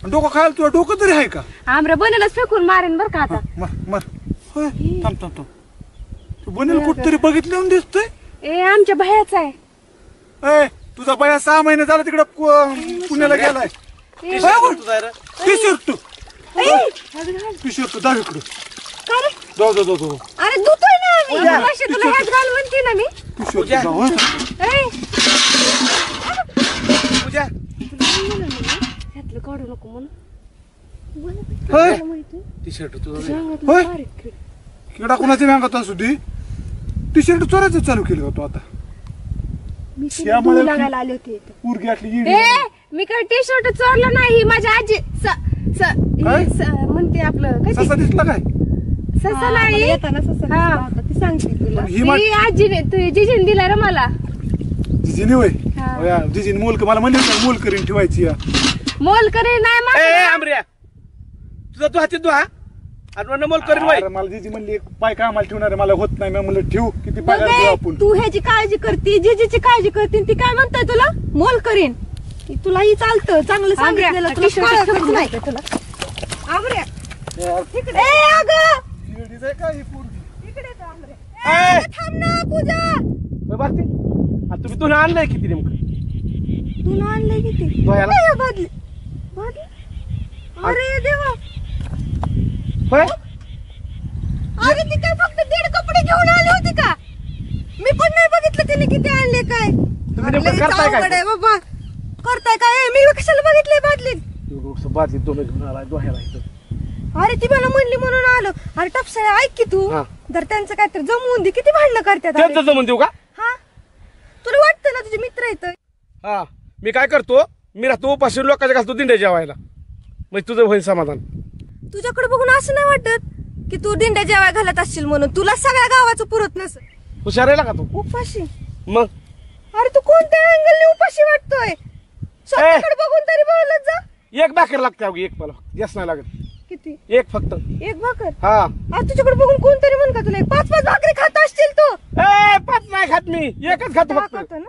आणि डोकं खायला तुला डोकं तरी आहे का? आमरे बनेलच फेकून मारेन बर का आता. मर मर होय थांब थांब थांब तू बनेल कुठतरी बघितलं दिसतोय. ए आमच्या भयाचा आहे. ए तुझा बाया 6 महिने झाला तिकडं पुण्याला गेलाय. ए, टी शर्ट ए, टी शर्ट दाव इकडं काय रे? जाऊ जाऊ जाऊ अरे धुतोय ना मी. मगाशी तुला ह्यात घाल म्हणते ना मी. टी शर्ट जाऊ ए, पूजा ह्यातलं काढू नको म्हणून. होय टी शर्ट तुझं अंगातलं होय? बारीक किड. किडा कुणाच्या बँकात असू दे टी शर्ट चोरायचं चालू केलं का तू आता? मी तिला श्यामला धूळ लागायला आले होते इथं. पोरगी असली येडी. ए मी काय टी शर्ट चोरलं नाही. माझी आजी काय? म्हणते आपलं काय ते? ससा दिसला काय? ससा नाही येताना ससा ती सांगते तुला. ही मा- ती आजीने जिजीने दिला रे मला. जिजीने होय हा. जिजीने मोल मला म्हणले होते मोल करीन ठेवायची या. मोल करे नाही ए मागं. आमऱ्या तुझा तू हाती तू हा आणि मोल करीन बाई. अरे मला जिजी म्हणली एक पाय काय आम्हाला ठेवणार आहे मला होत नाही मी म्हणलं ठेवू किती बघ पाय ठेवू ए, आपण. तू ह्याची काळजी करते जिजीची काळजी करते ती काय म्हणताय तुला मोल करीन. तुलाही चालतं चांगलं सांगितलेलं तुला कळतच नाही तुला. आमऱ्या इकडे. ए अगं येडीच आहे का ही पोरगी? इकडे ये आमऱ्या. ए, थांब ना पूजा. भारती तुम्ही तुला आणलंय किती नेमकं तू आणलंय किती? धुवायला? कुठे आहे बादली? बादली? अरे देवा. होय अरे ती काय फक्त 1.5 कपडे घेऊन आली होती का? मी पण नाही बघितलं तिने किती आणले काय. तुम्ही नेमकं लईच करताय काय? अवघड आहे बाबा. करताय काय? मी कशाला बघितलंय बादलीत? बादली दोन घेऊन आलाय धुवायला इथं. अरे ती मला म्हणली म्हणून आलो. अरे टपसाळ्या ऐक की तू हा. जर त्यांचं काहीतरी जमवून दे. किती भांडणं करतात अरे. त्यांचं जमून देऊ का हा तुला वाटतं ना तुझे मित्र आहेत. हा मी काय करतो मी राहतो उपाशी लोकांच्या घालतो दिंड्या जेवायला म्हणजे तुझं होईल समाधान. तुझ्याकडे बघून असं नाही वाटत की तू दिंड्या जेवाय घालत असशील म्हणून. तुला सगळ्या गावाचं पुरत नस. हुशार आहे का तू उपाशी. मग अरे तू कोणत्या अँगलने उपाशी वाटतोय? स्वतःकडे बघून तरी बोलत जा. एक भाकर लागते अगं एक मला जास्त नाही लागत किती? एक फक्त एक भाकर. हा अरे तुझ्याकडे बघून कोणतरी म्हण का तुला 5-5 भाकरी खात असशील तू. ए 5 नाही खात मी एकच खातो फक्त. खातो ना.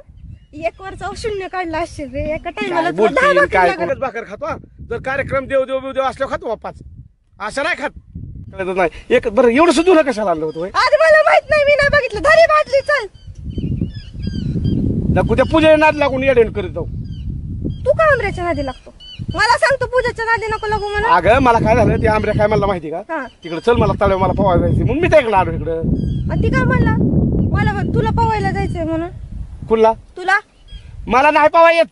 एक वरचा शून्य काढला असशील रे एका टाइमला. काय बोलते काय कोणच भाकर खातो हा. जर कार्यक्रम देव देव बिव देव असल्यावर खातो बाप्पाच असं नाही खात कळतच नाही. एक बरं एवढं सुद्धा कशाला आणलं होतं होय? आज मला माहित नाही मी नाही बघितलं. धरी बादली चल. उद्या पूजेला नाद लागून येडेन करीत जाऊ. तू का आंब्याच्या नादी लागतो? मला सांगतो पूजाच्या नादी नको लागू म्हणून. अगं मला काय झालं ते आंब्या काय मला माहिती का हा. तिकडे चल मला तळ्यावर मला पवायला जायचं म्हणून मी त्याकडे आलो इकडं. आणि ती काय म्हणला मला बघ, तुला पवायला जायचंय म्हणून. कुठला तुला मला नाही पवा येत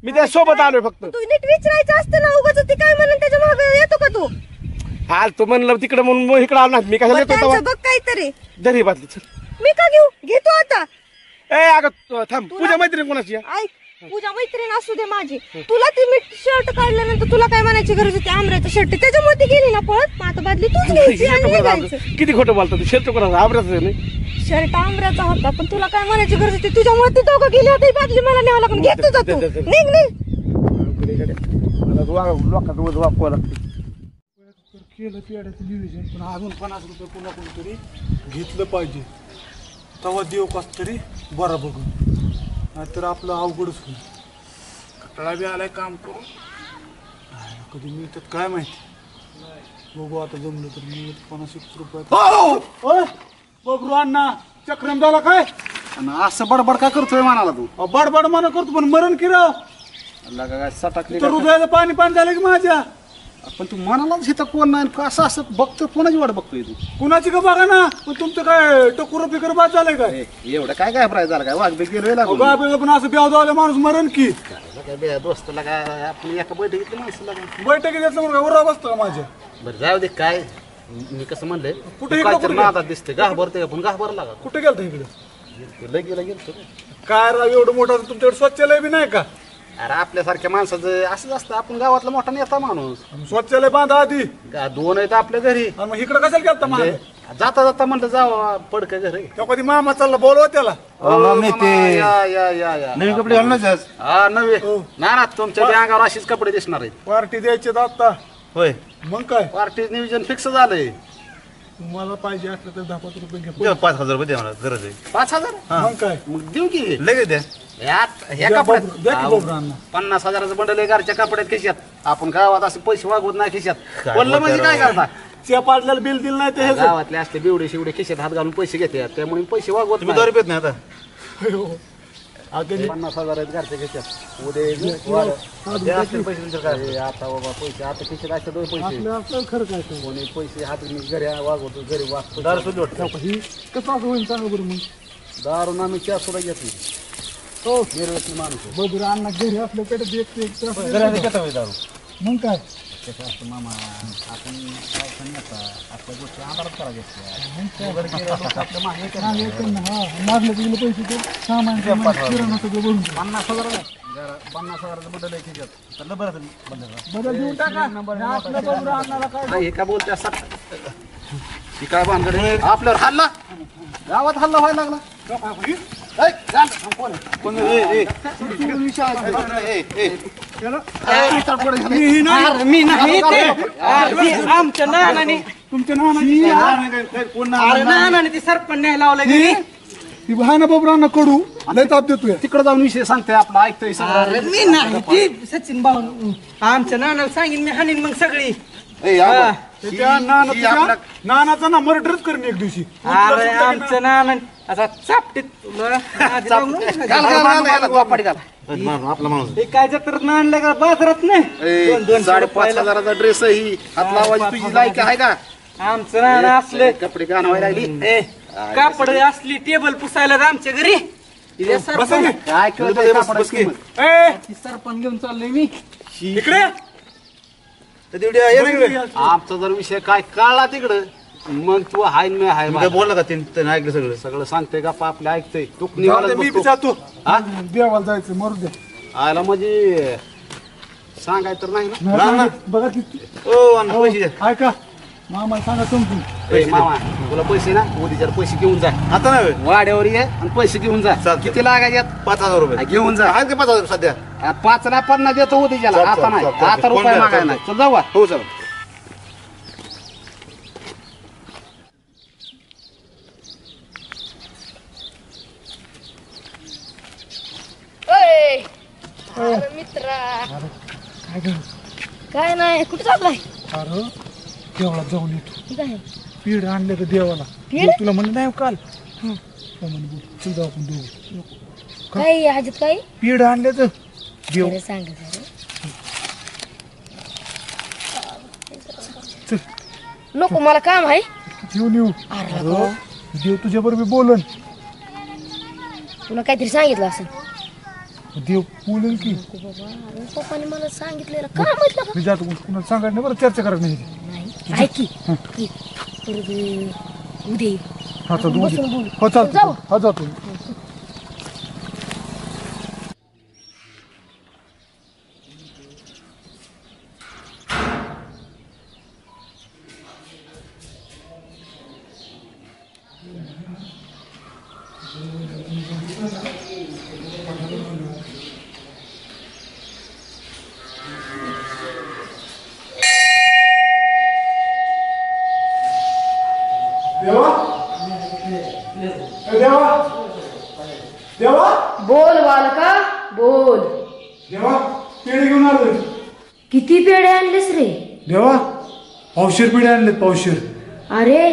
मी त्या सोबत आलोय फक्त. तू नीट विचारायचं असतं ना. उगाच ती काय म्हणून त्याच्या मागे येतो का तू? हाल तू म्हणलं तिकडे म्हणून मग इकडे आलो नाही मी कशाला बरं, येतो त्यांचं तेव्हा? बघ काहीतरी. दरी बादली चल. मी का घेऊ? घेतो आता. ए अगं थांब पूजा मैत्रीण कोणाची आहे? ऐक पूजा मैत्रीण असू दे माझी. तुला ती मी शर्ट काढल्यानंतर तुला काय म्हणायची गरज होती? आंब्याचं शर्ट त्याच्यामुळे ती गेली ना पळत. मग आता बादली तूच घ्यायची आणि हे घ्यायचं. किती खोटं बोलतो तू शेत कोणाचा आबराच नाही. शर्ट आंब्याचा होता पण तुला काय म्हणायची गरज होती? तुझ्यामुळे ती दोघं गेली होती. बादली मला न्यावं लागून. घेतो जा तू. निघ निघ. मला लोकांचं वापरावं लागते. केलं पेड्याचं नियोजन पण अजून 50 रुपये पुन्हा कोणतरी घेतलं पाहिजे. तेव्हा देव कस तरी बरा बघून नाहीतर आपलं अवघडच होईल. कटाळा बी आलाय काम करून. कधी मिळतात काय माहिती. बघू आता जमलं तर मिळत 50 रुपये. बघू अण्णा चक्रम झाला काय? आणि असं बडबड का करतोय म्हणाला तू? बडबड म्हणा करतो पण मरण किरा काय सटाकली तर हृदयाचं पाणी पाणी झालं की माझ्या. पण तू म्हणालाच इथं कोण नाही असं असं बघतो कोणाची वाट बघतोय तू? कुणाची का बघा ना. पण तुमचं काय टकुर पिकर बाद झालंय काय? एवढं काय काय प्राईज झालं काय वाघ बी गेलो पण असं ब्याव झालं माणूस मरण की काय दोस्तला काय आपण एका बैठकीतली माणसं लागा. बैठकीत येतलं म्हणून काय उरा बसतो का माझ्या? बरं जाऊ दे काय मी कसं म्हणलंय कुठे इकडं काय कुठे? नादात दिसते गाभरते आपण गाभर लागा. कुठे गेलतो इकडे? लगेला गेलतो काय राव एवढं मोठं तुमच्याकडे स्वच्छालय बी नाही का? अरे आपल्यासारख्या माणसाचं असंच असतं, आपण गावातला मोठा नेता माणूस. शौचालय बांधा आधी. दोन आहेत आपल्या घरी. आणि मग इकडे कशाला गेलता मागे? जाता जाता म्हणलं जावं पडकं घर आहे. तेव्हा कधी मामा चालला बोलवा त्याला. या नवीन कपडे घालून जायचं. हा नव्हे ना तुमच्या बी अंगावर अशीच कपडे दिसणार आहेत. पार्टी द्यायची आता. होय मग काय पार्टी नियोजन फिक्स झालंय. तुम्हाला पाहिजे असलं तर 10-5 रुपये घ्या. 5,000 रुपये द्या मला, गरज आहे. 5,000 मग काय मग देऊ की लगेच द्या. ह्या द्या कपड्यात बबरू अण्णा. 50,000चं बंडल आहे घरच्या कपड्यात खिशात. आपण गावात असे पैसे वागवत नाही खिशात. बोललं म्हणजे काय करता? त्या पाटल्याला बिल दिलं नाही ते गावातले असते बिवडे शिवडे खिशात हात घालून पैसे घेतात, त्यामुळे पैसे वागवत तुम्ही नाही. 2 रुपये नाही आता. 50,000 आहेत घरच्या खिशात. उद्या द्या असतील पैसे तुमच्या काय? आता बाबा पैसे आता खिशात असते 2 पैसे. खरं काय कोणी पैसे हात मी घरी वागवतो, घरी वागतो. कसं असं होईल सांगा बरं मग. दारून आम्ही 4 सुद्धा घेत नाही. हो निर्वेसनी माणूस आहे. बबरू अण्णा घरी असल्याकडे देखते मग काय कसं असतं मामा, आपण गावचा नेता, आपल्या गोष्टी आधारात करायच्या. आपल्या मागे मागले तुला पैसे ते सामान किराणा सगळं भरून 50,000चं बदल आहे खिशात. तर बरं बदल देऊन टाका. आपलं बबरू अण्णाला काय नाही का बोलते असं ती काय भानगड आहे? आपल्यावर हल्ला गावात हल्ला व्हायला लागला. ऐ, जा ना, कोण आहे? कोण आहे? ए, सोडून विषय आहे. मी नाही आमच्या नानाने तुमच्या नानाची नानाने ते सरपण न्यायला लावलं घरी. ती भाई ना बबरू अण्णा कडू लय ताप देतोय. तिकडे जाऊन विषय सांगते आपला ऐकतोय सगळं. मी नाही ती सचिन भाऊ आमच्या नानाला सांगेन मी हाणीन मग सगळी. ए, या बघ. त्या नानाचा ना मर्डरच करेन एक दिवशी. अरे आमच्या नाना असा चापटीत तुला आधी लावून वापाडी घाल. आपला माणूस. हे काय जत्रात आणलं का बाजारात नाही. ए, 5,500चा ड्रेस ही हात लावायची तुझी लायकी आहे का? आमचं नाना असले कपडे घालवायला लागली. कापड असली टेबल पुसायला आमच्या घरी. इथे सरपण काय कळतंय कापडाची किंमत? सरपण घेऊन चाललोय मी इकडे आमचा जर विषय काय कळला तिकडं मग तू हाय मी हाय काय बोलला का त्यांनी ऐकलं सगळं. सगळं सांगतोय का आपलं ऐकतोय तू मी बी जातो. हा? देवाला जायचं मरू द्या. आयला म्हणजे सांगाय तर नाही ना. नाही, बघा किती ओ अण्णा पैसे द्या. ऐका मामा सांगा समजून. ए, मामा तुला पैसे ना उद्याच्या पैसे घेऊन जा. आता नाही होय. वाड्यावर ये आणि पैसे घेऊन जा. चालतंय. किती लागायच्यात? 5,000 रुपये घेऊन जा. आहेत का 5,000 सध्या? 5ला 50 देतो उद्याच्याला. चाल, आता चाल, नाही, चाल, आता चाल. रुपये फोन मागायला करा, नाही. चल जाऊ. हो चला. मित्रा काय नाही कुठे चाललाय? अरे देवाला जाऊन येतो. काय पीड आणले तर देवाला. पीड? तुला म्हणलं नाही काल. चल जाऊ आपण दोघं. काय आजत काय पीड आणले तर देव अरे सांग चल नको मला काम आहे. घेऊन येऊ. अरे अरे, देव तुझ्या बरोबर बोलन. तुला काहीतरी सांगितलं असं. देव बोलन की. बाबा पप्पाने मला सांगितलेलं काम म्हटलं का? मी जातो कुणाला सांगायला नाही बरं, चर्चा करत नाही. नाही ऐक की परत उद्या ये. हा चालतो बसून बोलू. हो चालतो. जाऊ. हा जातो. देवा देवा देवा बोल बालका बोल. देवा पेढे घेऊन आलोय. किती पेढे आणलेस रे? देवा पावशेर पेढे आणलेत. पावशेर. अरे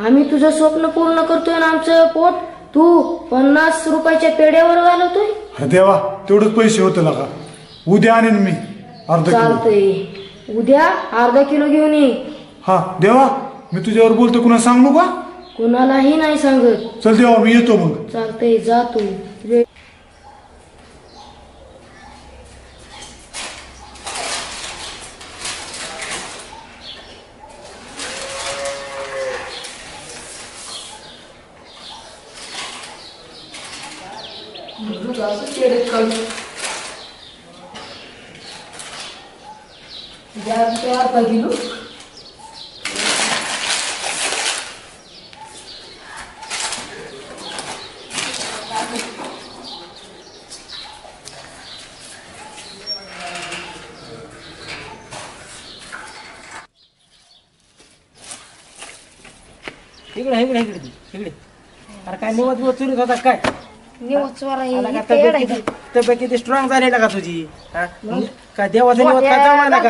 आम्ही तुझं स्वप्न पूर्ण करतोय ना आमचं पोट तू 50 रुपयाच्या पेढ्यावर घालवतोय. अरे देवा तेवढंच पैसे होते का? उद्या आणीन मी अर्धा किलो. चालतंय उद्या अर्धा किलो घेऊन ये. हा देवा मी तुझ्यावर बोलतो, कुणा सांगू का? कुणालाही नाही सांगत. चल देवा मी येतो मग. चालतंय जातो. अर्धा किलो इकडे इकडे इकडे इकडे. अरे काय निवत चुरीत होता काय? तब्येत किती स्ट्रॉंग झाली का तुझी? काय देवाचा निवत काय जमायला का?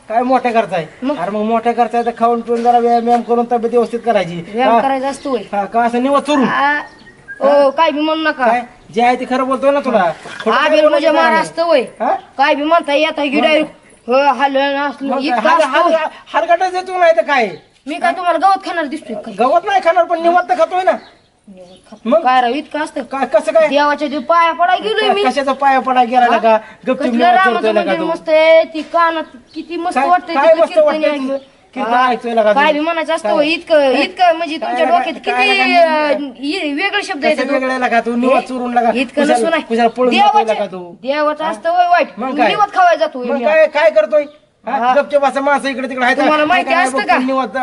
काय मोठ्या करताय? अरे मग मोठ्या करताय तर खाऊन पिऊन जरा व्यायाम करून तब्येत व्यवस्थित करायची. करायचं असतो का असं निवत चोरून? काय बी म्हणू नका. काय जे आहे ते खरं बोलतोय ना तुला. आबेल म्हणजे मार असतं वय. काय बी म्हणता येत हरकटच येतो नाही तर काय? मी काय तुम्हाला गवत खाणार दिसतोय? गवत नाही खाणार पण निवत तर खातोय ना. मग काय राव इतकं असतं? काय कसं काय? देवाच्या दिवशी पाया पडाय गेलोय मी. कशाचा पाया पडा गेला का? गपचूप रामाचं मंदिर मस्त आहे. ती कानात किती मस्त वाटतंय. काय मस्त वाटतंय? काय बी म्हणायचं असतं इतकं म्हणजे तुमच्या डोक्यात किती वेगळे शब्द आहेत. वेगळ्या लागा तू निवत चोरून लागा. इतकं नसून देवाचं असतं वाईट. निवत खावायला जातो. काय करतोय? गपचूप असं माणसं इकडे तिकडे तुम्हाला माहिती असतं का? निवत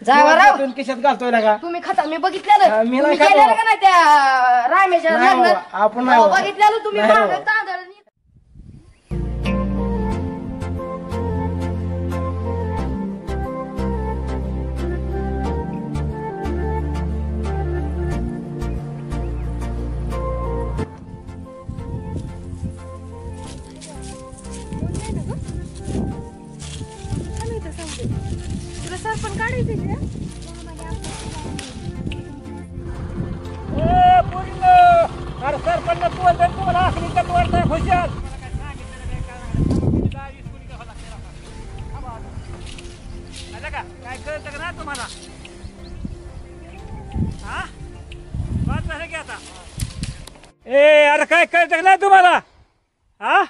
जावा राव किशात घालतोय लागा. तुम्ही खाता मी बघितलेलं. मी तुम्ही नाही गेलेलं का नाही त्या रामेच्या लग्नात? आपण नाही बघितलेलं तुम्ही मागं तांदळ सरपण काढायचं अरे सरपंच तुम्हाला आखरी का वाटतंय खुशाल काय कळतं का नाही तुम्हाला? हा बात झालं की आता अरे काय कळतं का नाही तुम्हाला? हा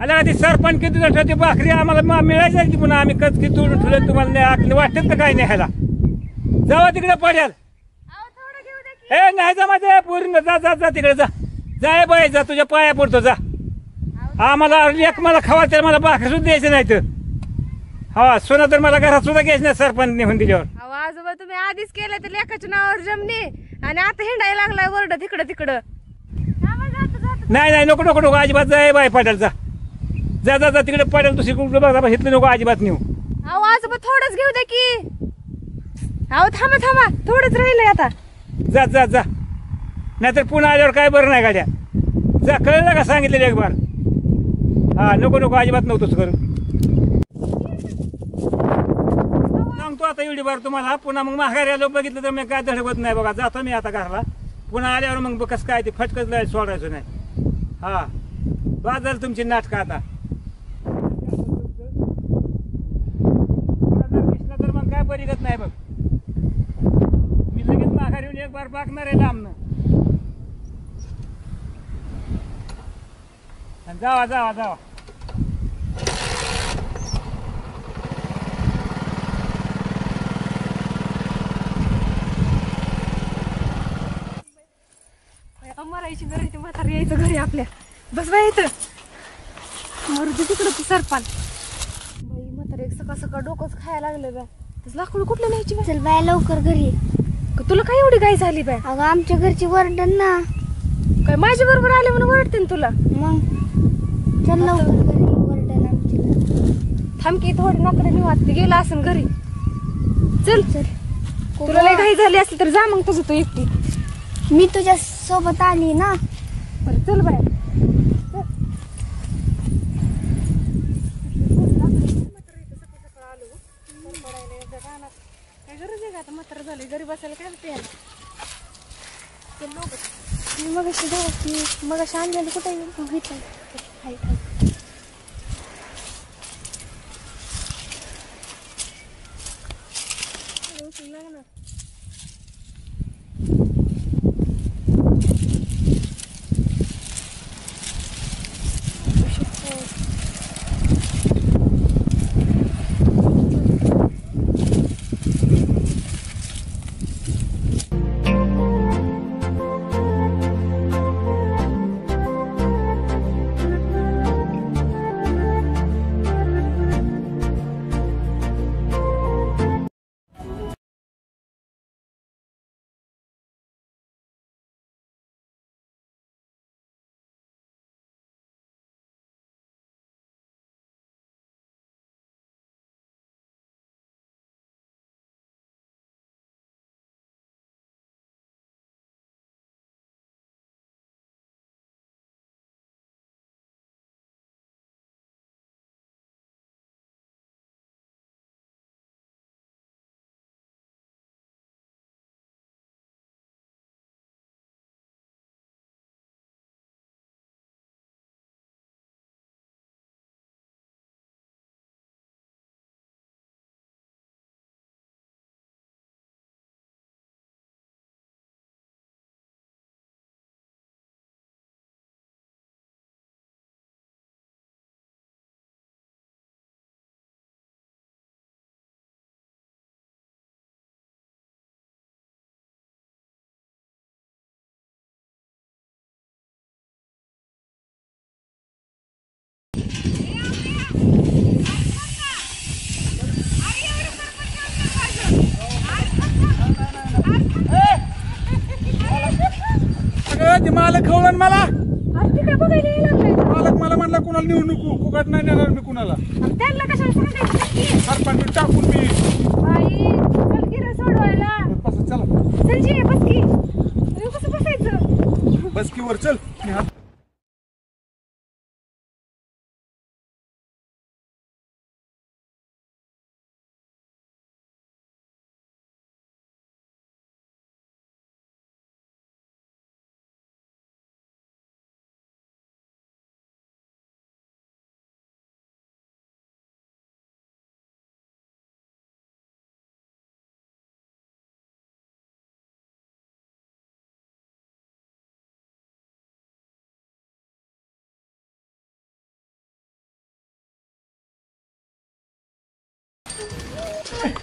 आला ती सरपंच किती ठेवते भाकरी आम्हाला मिळायचं की पुन्हा आम्ही कचकी तोडून ठेवलं तुम्हाला नाही आखली वाटत का काय नाही ह्याला? जावा तिकडे पडेल. हे नाही जा माझ्या पोरीनं जा जा जा तिकडे जा जाय बाई जा तुझ्या पाया पडतो जा. आम्हाला एक मला खावा तर मला भाकरी सुद्धा द्यायचं नाही तर हा सोना तर मला घरात सुद्धा घ्यायचं नाही सरपंच निघून दिल्यावर. आजोबा तुम्ही आधीच केलं तर लेखाच्या नावावर जमणे आणि आता हिंडायला लागलाय वरड तिकडं तिकडं. नाही नाही नको नको नको अजिबात जाय बाई पडेल जा जा जा जा तिकडे पडेल दुसरी कुठलं बघा इथलं नको अजिबात नेऊ. अहो आजोबा थोडंच घेऊ दे की. अहो थांबा थांबा थोडंच राहिलंय आता. जा जा जा नाहीतर पुन्हा आल्यावर काय बरं नाही गाड्या. जा कळलं का सांगितलेलं एक बार. हा नको नको अजिबात नव्हतंच करू सांगतो आता एवढी बार तुम्हाला. पुन्हा मग माघारी आलो बघितलं तर मी काय धडकत नाही बघा. जातो मी आता घरला पुन्हा आल्यावर मग कसं काय ते फटकच नाही सोडायचं नाही. हा बाजार तुमची नाटकं आता तर मग काय बरीगत नाही बघ. मी लगेच माघारी येऊन एक बार बागणार आहे लांबनं. जावा जावा जावा. मरायची घरी ते म्हातारी यायचं घरी आपल्या. बस बाई येतं मरुदी तिकडं ती सरपान बाई म्हातारी एक सकाळ सकाळ डोकंच खायला लागलं बाय. तसं लाकूड कुठलं न्यायची बाय? चल बाय लवकर घरी. तुला काय एवढी गाय झाली बाय? अगं आमच्या घरची वरडन ना. काय माझ्या बरोबर आले म्हणून वरडते ना तुला? मग चल लवकर घरी वरडन आमची. थांब की थोडी नाकडे निवात गेला असेल घरी. चल चल तुला लय घाई झाली असली तर जा मग तुझं तू एकटी. मी तुझ्या सोबत आली ना. बरं चल बाय. काय गरज आहे का आता म्हातारा झाले घरी बसायला काय होते याला. मी मग अशी आणलेली कुठे घेतलं. खवळण मला अरे ते काय बघायला यायला लागलाय का? मालक मला म्हणला कुणाला नेऊ नको फुकट नाही नेणार मी कुणाला आणि त्यांना कशाला सांगायचं? सरपंच टाकून मी बाई चल की रे सोडवायला. बस चला चल जी बस की. अरे कसं बसायचं? बस की वर चल मी हात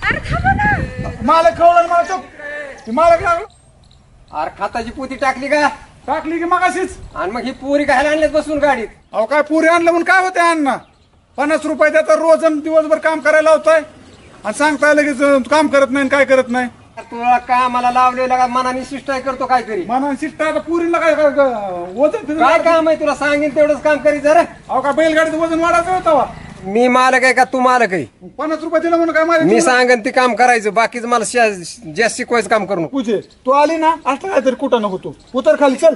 अरे थांबा ना. मालक खवळण मला चुप मालक लागलो अरे खताची पोती टाकली का टाकली की मगाशीच आणि मग ही पोरी घायला आणल्यात बसून गाडीत अहो काय पुरी आणलं म्हणून काय होते अण्णा 50 रुपये देता रोज आणि दिवसभर काम करायला होताय आणि सांगताय लगेच काम करत नाही काय करत नाही तुला कामाला लावलेला का मनाने शिष्टाय करतो काहीतरी मनाने शिकता आता पुरीला काय वजन काय काम आहे तुला सांगेन तेवढंच काम करीत जरा अहो का बैलगाडीचं वजन वाढायचं होतं मी मालक आहे का तू मालक आहे 50 रुपये दिलं म्हणून काय माझ्या मी सांगेन ते काम करायचं बाकीचं मला जास्त शिकवायचं काम करू नको पूजे तू आली ना असं काहीतरी कुठं नको तू उतर खाली चल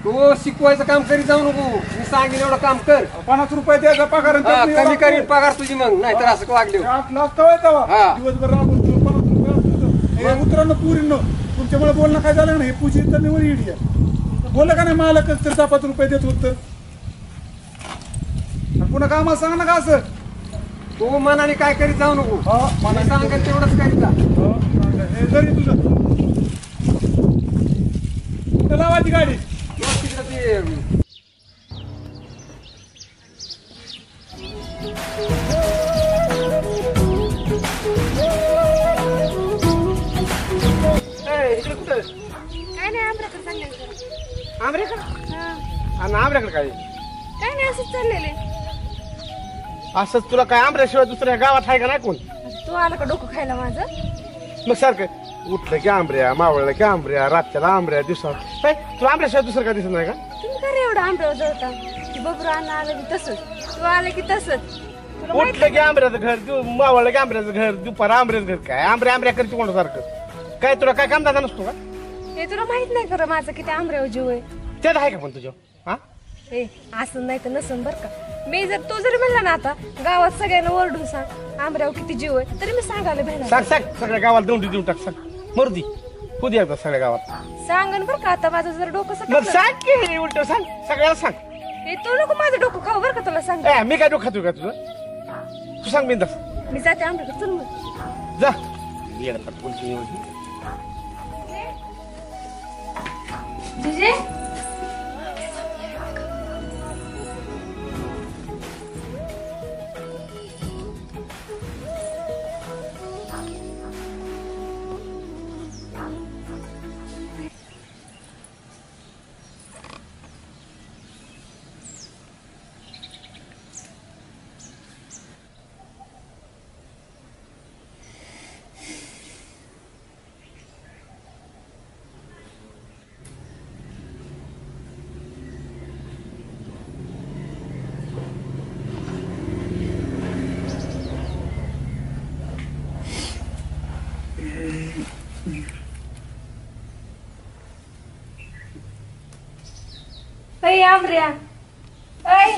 तू शिकवायचं काम करीत जाऊ नको मी सांगेन एवढं काम कर 50 रुपये द्यायचा पगार आणि त्यातनं कमी एवढा करीन पगार तुझी मग नाहीतर असं वागले तेव्हा दिवसभर राबून तुला 50 रुपये हे उतरणं पुरीनं तुमच्यामुळे बोलणं काय झालं ना हे पूजी तर निवड इडी आहे बोललं का नाही मालकच तर 5 रुपये देत होत पुन्हा कामाला सांग ना का असं तू मनाने काय करीत जाऊ नको मला सांगेन तेवढंच करीत जा हे जरी तुझं कुठं लावायची गाडी काय नाही आमऱ्याकडे चाललेलं. आमऱ्याकडे हा. आमऱ्याकडे काय काय नाही असंच चाललेले. असंच तुला काय आंब्याशिवाय दुसऱ्या गावात आहे का नाही कोण तू आला का डोकं खायला माझं? मग सारखं उठलं की आंब्या मावळलं की आंब्या रातच्याला आंब्या दिवसात काय तुला आंब्याशिवाय दुसरं काय दिसत नाही का तुम्ही का रे एवढं आंब्यावर जळता? ती बबरू अण्णा आलं की तसंच, तू आलं की तसंच. तुला माहित उठलं की आंब्याचं घर मावळलं की आंब्याचं घर दुपार आंब्याचं घर काय आंब्या करते कोण सारखं काय तुला काय काम दादा नसतो का हे तुला माहित नाही खरं माझं किती आंब्यावर जीव आहे. त्यात आहे का पण तुझ्या हा ए असं नाही तर नसन बर का. मी जर तू जरी म्हणला ना आता गावात सगळ्यांना ओरडून सांग आंब्यावर किती जीव आहे तरी मी सांगायला भेटणार. सांग सांग सगळ्या गावाला दोंडी देऊन टाक सांग मरुदी होऊ दे एकदा सगळ्या गावात सांगन बर का आता माझं जर डोकं मग सटकलं. सांग की उलट सांग सगळ्याला सांग हे तू नको माझं डोकं खाऊ बर का तुला सांग. मी काय डोकं खातो का तुझं तू सांग बिंदास मी जाते आंब्याकडे चल मग. जा जिजे अय आमऱ्या अय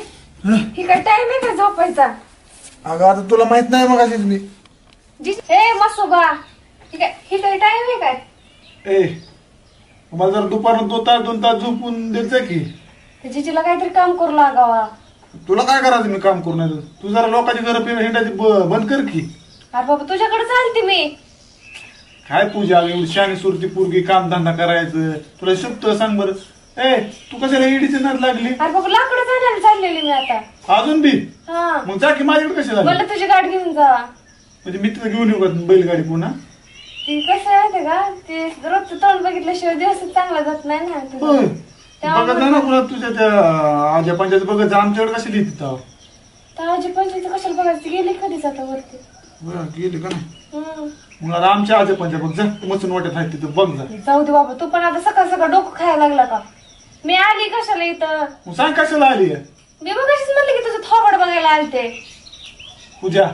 ही काय टाइम आहे का झोपायचा? अगं आता तुला माहित नाही मग अशीच मी ए मसोबा ही काय टाइम आहे काय? ए मला जर दुपारून 2 तास झोपून देत जा की. जिजीला काहीतरी काम करू लागावा. तुला काय करायचं मी काम करू नाही तू जरा लोकांची घरं पिणं हिंडायची बंद कर की. अरे बाबा तुझ्याकडे चालते मी. काय पूजा एवढी शानी सुरती पोरगी काम धंदा करायचं तुला शोभत सांग बरं. ए तू कशाला ईडीची नाद लागली? अरे बाबा लाकडं जाण्याला चाललेली मी आता. अजून बी हा मग जा की माझ्याकडे कशाला मला तुझी गाडी घेऊन जा. म्हणजे मी तुला घेऊन येऊ का बैलगाडी पुन्हा? ती कसं आहे का ते रोजचं तोंड बघितल्याशिवाय दिवस चांगला जात नाही ना होय. बघत नाही ना पुन्हा तुझ्या त्या आजा पंचायत बघत जा आमच्याकडे कशी लिहिते तेव्हा. ताजी पंचायत कशाला बघायची गेली कधीच आता वरती. बरं गेली का नाही हम्म. मग आता आमच्या आजा पंचायत बघ जा मसून वाटत आहे तिथं बघ जा. जाऊ दे बाबा तू पण आता सकाळ सकाळ डोकं खायला लागला का? मी आली कशाला इथं? मग सांग कशाला आली आहे? मी बघाशीच म्हणलं की तुझं थोबड बघायला आलते. पूजा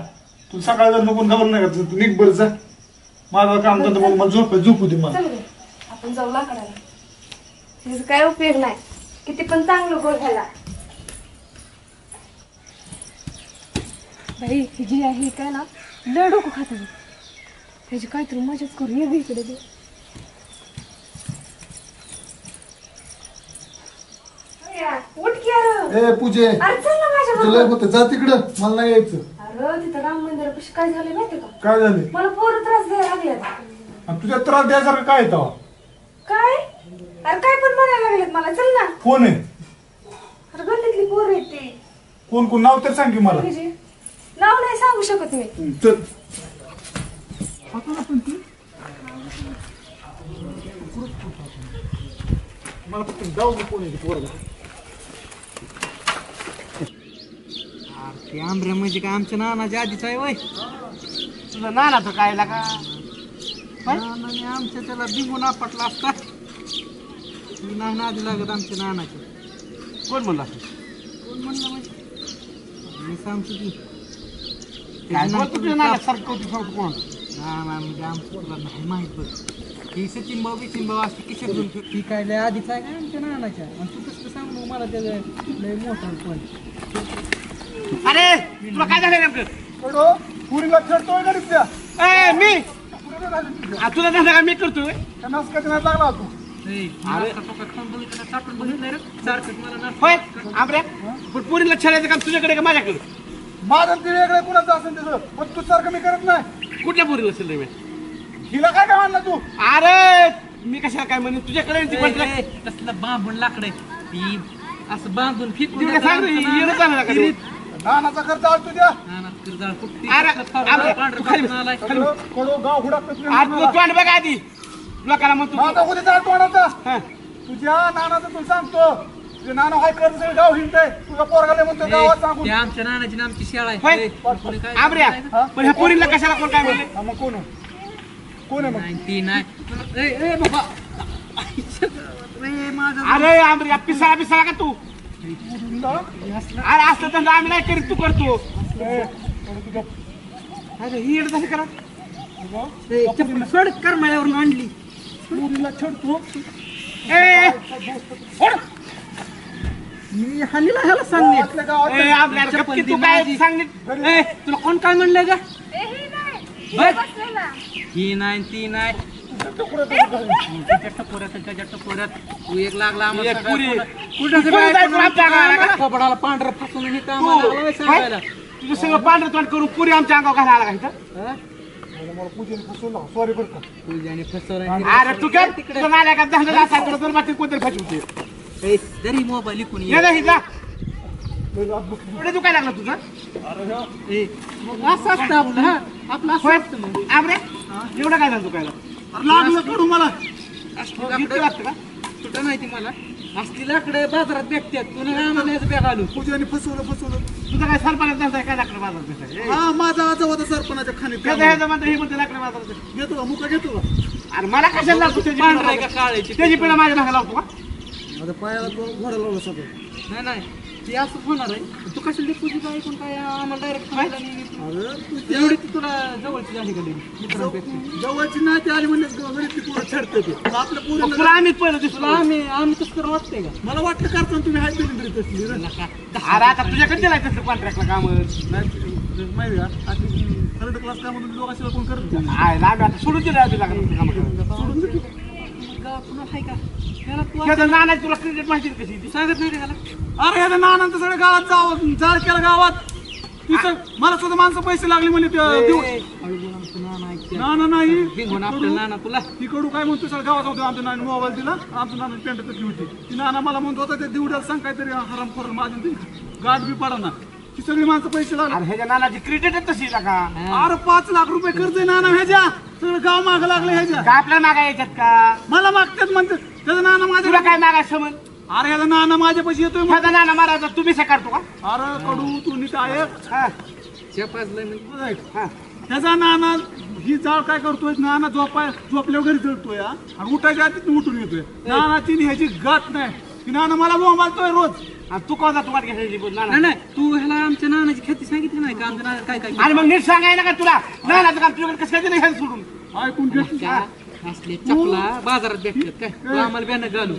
तू सकाळ जर नको घाबरू नका तू निघ बरं जा. माझं काम धंदा बघ मला झोपू दे मला. चल रे, आपण जाऊ लाकडाला. त्याचा काय उपयोग नाही, किती पण चांगलं बोलायला. बाई ही जी आहे काय ना लय डोकं खात त्याची काहीतरी मजाच करू. ये इकडे दे. उठ की अरे. ए पूजे अरे चल ना माझ्या तुला होतं जा तिकडं मला नाही यायचं. अरे तिथं राम मंदिरापाशी काय झालं माहिती का? काय झाले? मला पोरं त्रास द्यायला लागल्यात. आणि तुझ्या त्रास द्यायसारखं काय येतं? काय? अरे काय पण म्हणायला लागलेत मला. चल ना. कोण आहे? अरे गल्लीतली पोरं आहेत ते. कोण कोण नाव तर सांग की मला. नाव नाही सांगू शकत मी. चल मला फक्त जाऊ दे. कोण आहे पोरं? ते आंब्या म्हणजे काय आमच्या नानाच्या आधीच आहे वय. तुझं नानाचं काय लागा? नानाने आमच्या त्याला बिगून आपटला असता. नाही नादी लागत आमच्या नानाचे. कोण म्हणला? कोण म्हणलं म्हणजे मी सांगतो की काय बोलतो तुझ्या नानासारखं होती सांगतो कोण? नाना म्हणजे आमचं तुला नाही माहित बघ. ही सचिन भाऊ असते किशोर घेऊन ती काय लय आधीच आहे काय आमच्या नानाच्या. आणि तू कसं सांगू मला त्याचं लय मोठं पण. अरे तुला काय झालं नेमकं? पुरीला खेळतोय का रित्या? ए मी तुला धंदा काय मी करतोय? नाचकाच्या नाद लागला तू. होय आमऱ्या पण पुरीला छळायचं काम तुझ्याकडे का माझ्याकडे? माझं ते वेगळं कुणाचं असेल त्याचं पण तू सारखं मी करत नाही. कुठल्या पुरीला असेल रे मी? हिला काय काय म्हणला तू? अरे मी कशाला काय म्हणेन तुझ्याकडे कसलं बांबून लाकडे ती असं बांधून फिकून नानाचा खर्च आला तुझ्या. गाव हुडाकतो तोंड बघ आधी लोकांना म्हणतो माझा कुठे जाळ तोंडाचा. तुझ्या नानाचं तुला सांगतो. तुझे नाना हाय कर्ज गाव हिंडतंय. तुझा पोरगाले म्हणतो गावात सांगून. आमच्या नानाची आमची शाळा आहे. आमऱ्या पण ह्या पुरीला कशाला कोण काय म्हणले? मग कोण आहे मग? ती नाही. अरे आमऱ्या पिसाळा का तू? अरे असलं तर आम्ही नाही करीत तू करतो. अरे ही येड कशी करा सोड करमाळ्यावरून आणली. पुरीला छेडतो. मी हानीला ह्याला सांगणे तू काय सांगणे? तुला कोण काय म्हणलंय का? ही नाही ती नाही. तू एक लागला कपडाला पांढरं फसून हे काम तुझं सगळं पांढरं तोंड करून पुरी आमच्या अंगावर घालायला आला का इथं? सॉरी बरं का. पूजाने फसवलं. अरे तू काय तिकडे नाल्या का धंदा असा तर बाकी कोणतरी फसवते. जरी मोबाईल इकून पुढे तू काय लागला तुझं? असं असतं आपलं. हा आपलं असं असतं मग. आमरे एवढं काय झालं तू काय लागलं कडू मला. लागतं का? तुझं माहिती मला असली लाकडं बाजारात भेटतात. तुला आम्हाला याचं बॅग आलो. पूजाने फसवलं. तुझं काय सरपणात धंदा काय लाकडं बाजारात? हा माझा आजा होता सरपणाच्या खाली. हे म्हणते लाकडं बाजारात घेतो का मुका घेतो का? अरे मला कशाला लागतो त्याची पांढरा आहे का काळाची? त्याची पिढा माझ्या भागा लावतो का? माझ्या पायाला घोडा लावला सगळं. नाही ती असं होणार आहे. तू कशाला पूजी काय कोण काय आम्हाला डायरेक्ट एवढी ती तुला जवळची झाली का मित्रांपेक्षा? जवळची नाही ती आली म्हणजे गणितली पोरं छेडते ते. आपल्या पोरीला तुला आम्हीच पहिलं दिसलो. आम्ही तसं करून वाटतंय का? मला वाटलं करताना तुम्ही हाय दिली तसली रे. अरे आता तुझ्याकडे दिलाय तसं कॉन्ट्रॅक्टला काम नाही माहिती का अशी थर्ड क्लास कामातून लोकांशिवाय कोण करत नाही. आम्ही आता सोडून दिलं तुला काम सोडून दे की. पुन्हा आहे का? नाना तुला क्रिकेट माहिती कशी ती सांगत नाही त्याला. अरे ह्या नानांचं सगळं गावात जाळ केलं गावात. मला सुद्धा माणसं पैसे लागले म्हणजे नाना नाही नाना तुला ती कडू काय म्हणतो सगळं गावात होतं. आमच्या नाना मोबाईल दिला. आमच्या नाना पेंट तसली होती. ती नाना मला म्हणत होता ते दिवड्याला सांग काहीतरी हराम करून माझ्या ती गाठ बी पडा ना. ती सगळी माणसं पैसे लागले. ह्याच्या नानाची क्रिकेट तशी का? अरे 5 लाख रुपये कर्ज आहे नाना ह्याच्या. सगळं गाव माग लागलं ह्याच्या. का आपल्या मागा यायच्यात का? मला मागतात म्हणते त्याचा नाना माझ्या. तुला काय मागायचं समज? अरे ह्याचा नाना माझ्या पैसे येतोय. माझा नाना मारायचा तुम्ही करतो का? अरे कडू तू नीट ऐक. त्याचा नाना ही जाळ काय करतोय? नाना झोपल्यावर घरी चढतोय आणि उठायच्या आधी उठून येतोय. नानाची ह्याची गाठ नाही. की नाना मला बोंबालतोय रोज आणि तू कोणता तू वाट घ्यायची बोल नाना. नाही नाही तू ह्याला आमच्या नानाची खेती सांगितली नाही का आमच्या नाना काय काय आणि मग नीट सांगाय ना का तुला नानाचं काम तुझ्याकडे कसं काय नाही सोडून ऐकून घेतली का? असले चपला बाजारात भेटतात काय तू आम्हाला बॅनर घालू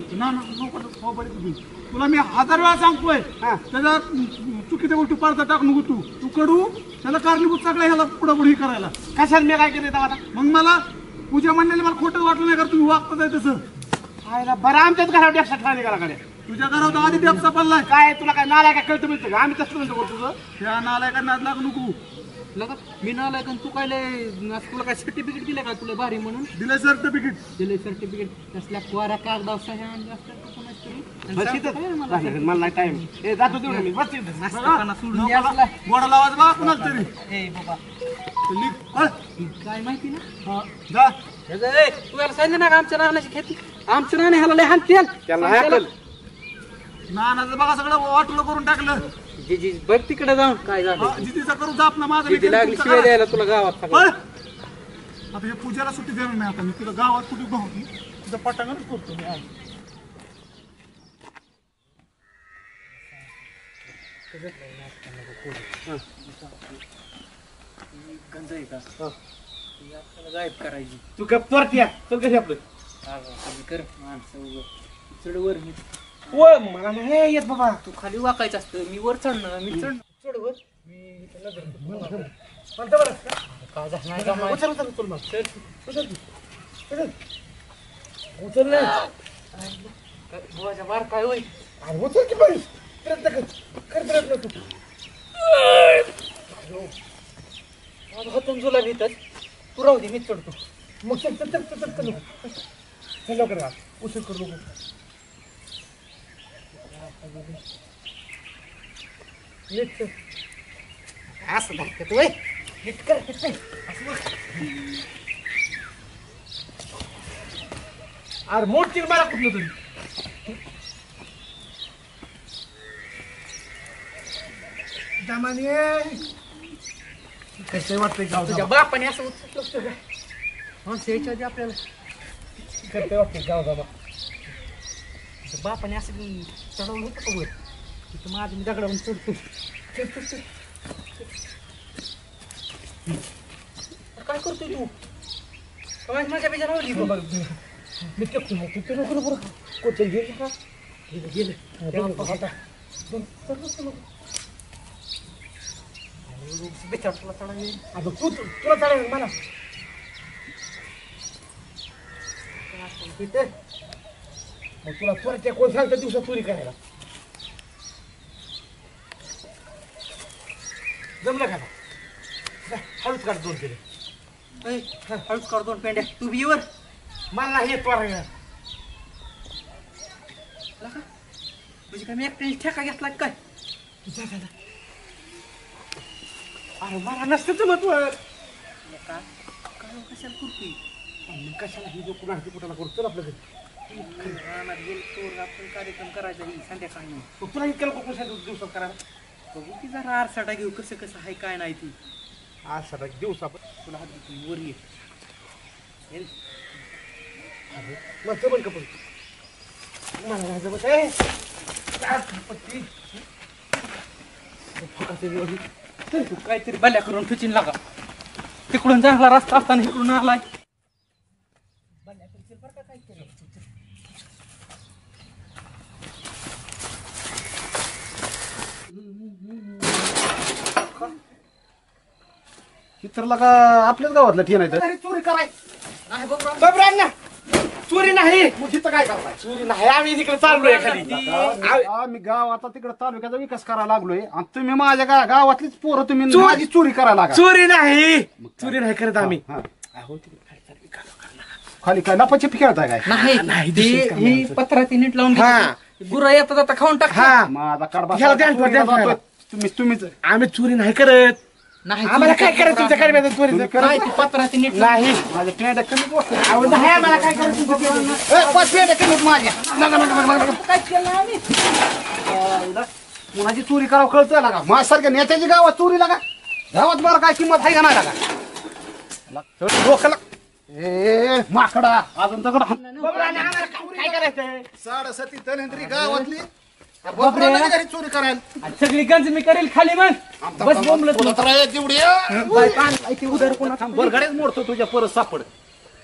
तुला मी 1000 वेळा सांगतोय त्याच्या चुकीच्या गोष्टी पाडता टाक नको तू कडू त्याला कारणीभूत सगळं ह्याला पुढे पुढे करायला कशाला मी काय केलं आता मग मला पूजा म्हणलेलं मला खोटं वाटलं नाही का तुम्ही वागता आहे तसं बरं आमच्याच घरावर डेपसा ठेवला घराकडे तुझ्या घरावर आधी डेपसा पडलाय काय तुला काय नालाय काय कळतं मिळतं का आम्ही तसं म्हणतो तुझं त्या नालाय का नाद लागू नको लगा मी नालाय का तू काय तुला काय सर्टिफिकेट दिलं का तुला भारी म्हणून दिलंय सर्टिफिकेट तसल्या कोऱ्या कागदावर सह्या आणल्या असतात कोणाच तरी मला नाही टाइम हे जातो तेवढं मी बस सोडून द्या असला. गोडा लावायचा बा कुणाला तरी ए बाबा लिख, काय माहिती ना जा तू याला सांगितलं ना का आमच्या नानाची खेती आमच्या नाना ह्याला लय हाणतील नानाचं बघा सगळं वाटलं करून टाकलं जी बघ तिकडे जाऊन काय झालं जितीचा करून जाप ना माझं जिती लागली शिवाय द्यायला तुला गावात पळ. आता हे पूजाला सुट्टी देणार नाही आता मी तुला गावात कुठे बघू तुझं पटांगणच करतो मी आज. गायब करायची तू गप चोरट्या चल कशी आपलं कर माणसं चढ वर मी मला नाही येत बाबा तू खाली वाकायचं असतं मी वर चढणार मी चढ वर काय बार काय होईल उचल की बाई प्रयत्न कर तू माझं हातून जुला घेतात तू राहू दे मी चढतो मग चल लवकर उशीर करू नको नीट असं दाखवत वय नीट कर अरे मोठी मला कुठलं तरी कसं वाटतंय गाव तुझ्या बापाने असं उचललं असतं काय माणसं यायच्या आधी आपल्याला करते वाटते गाव बाबा तुझ्या बापाने असं चढवलं होतं का वर तिथं माझं मी दगडावून चढतो काय करतोय तू काय माझ्या पेक्षा राहिली मी टेकतो तू नको बरं कोचल गेली का गेलं बेचारला चढावी आता तुला चढायला मला मग तुला चोरट्या कोण सांगतं दिवसात चोरी करायला जमलं का हळूच काढ 2 केले हळूच काढ 2 पेंड्या तू बी वर मला नाही येत चोरायला म्हणजे काय मी एकट्याने ठेका घेतला काय अरे मला नसतं जमत वर काय कशाला करतोय कशाला ही जो कुणाची कुणाला करू चल आपल्या घरी रानात गेलो चोर आपण कार्यक्रम करायचा ही संध्याकाळी तुला इतक्या लोक कशा दिवसात करायला बघू की जरा आरसाटा घेऊ कसं कसं आहे काय नाही ती आज सगळा दिवस आपण तुला हात वर ये मग जमल का पण मला नाही जमत तू काहीतरी बल्या करून ठुचीन लागा तिकडून चांगला रस्ता असताना इकडून आलाय तर लगा आपल्याच गावातलं ठिकाण आहे चोरी कराय ना चोरी नाही मग तिथं काय करताय चोरी नाही आम्ही तिकडे चाललोय खाली आम्ही गाव आता तिकडे तालुक्याचा विकास करायला लागलोय आणि तुम्ही माझ्या गावातलीच पोरं तुम्ही माझी चोरी करायला लागा चोरी नाही करत आम्ही खाली काय लपाची खेळताय काय नाही ही पत्राची नीट लावून गुरं येतात आता खाऊन टाक माझा कडबा तुम्हीच आम्ही चोरी नाही करत नाही आम्हाला काय करायचं तुमच्या कडे चोरी नाही ती पत्राची नीट नाही माझ्या पेंड्या कमी नाही आम्हाला काय करायचं 5 पेंड्या कमीत माझ्या काय केलं आम्ही कुणाची चोरी करावं कळतंय लागा माझ्यासारख्या नेत्याची गावात चोरी लागा गावात बरं काय किंमत आहे का नाही लागा डोक्याला ए माकडा अजून दगड काय करायचंय साडेसाती धनंत्री गावातली बापरे. घरी चोरी करायला आणि सगळी गंज मी करेल खाली मग बस बोंबलत तुला तर आहे तेवढी बरगडेच मोडतो तुझ्या परत सापड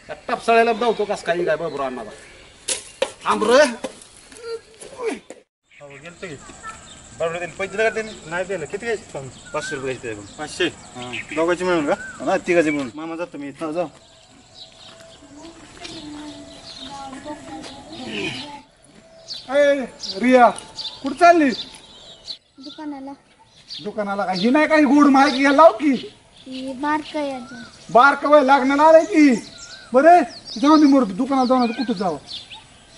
त्या टपसाळ्याला धावतो कस काही काय बरोबर आणणार आंबर पैसे दिले नाही दिलं किती घ्यायचे 500 रुपये घ्यायचे 500 दोघांची मिळून का नाही तिघाची मिळून मामा जातो मी जाऊ रिया कुठं चालली दुकानाला दुकानाला काय ही नाही काही गोड माहिती घ्यायला लाव की ती बारका आहे अजून. बार कवाय लागण्याला आलाय की बरे जाऊन दे मोर दुकानात जाऊन कुठं जावं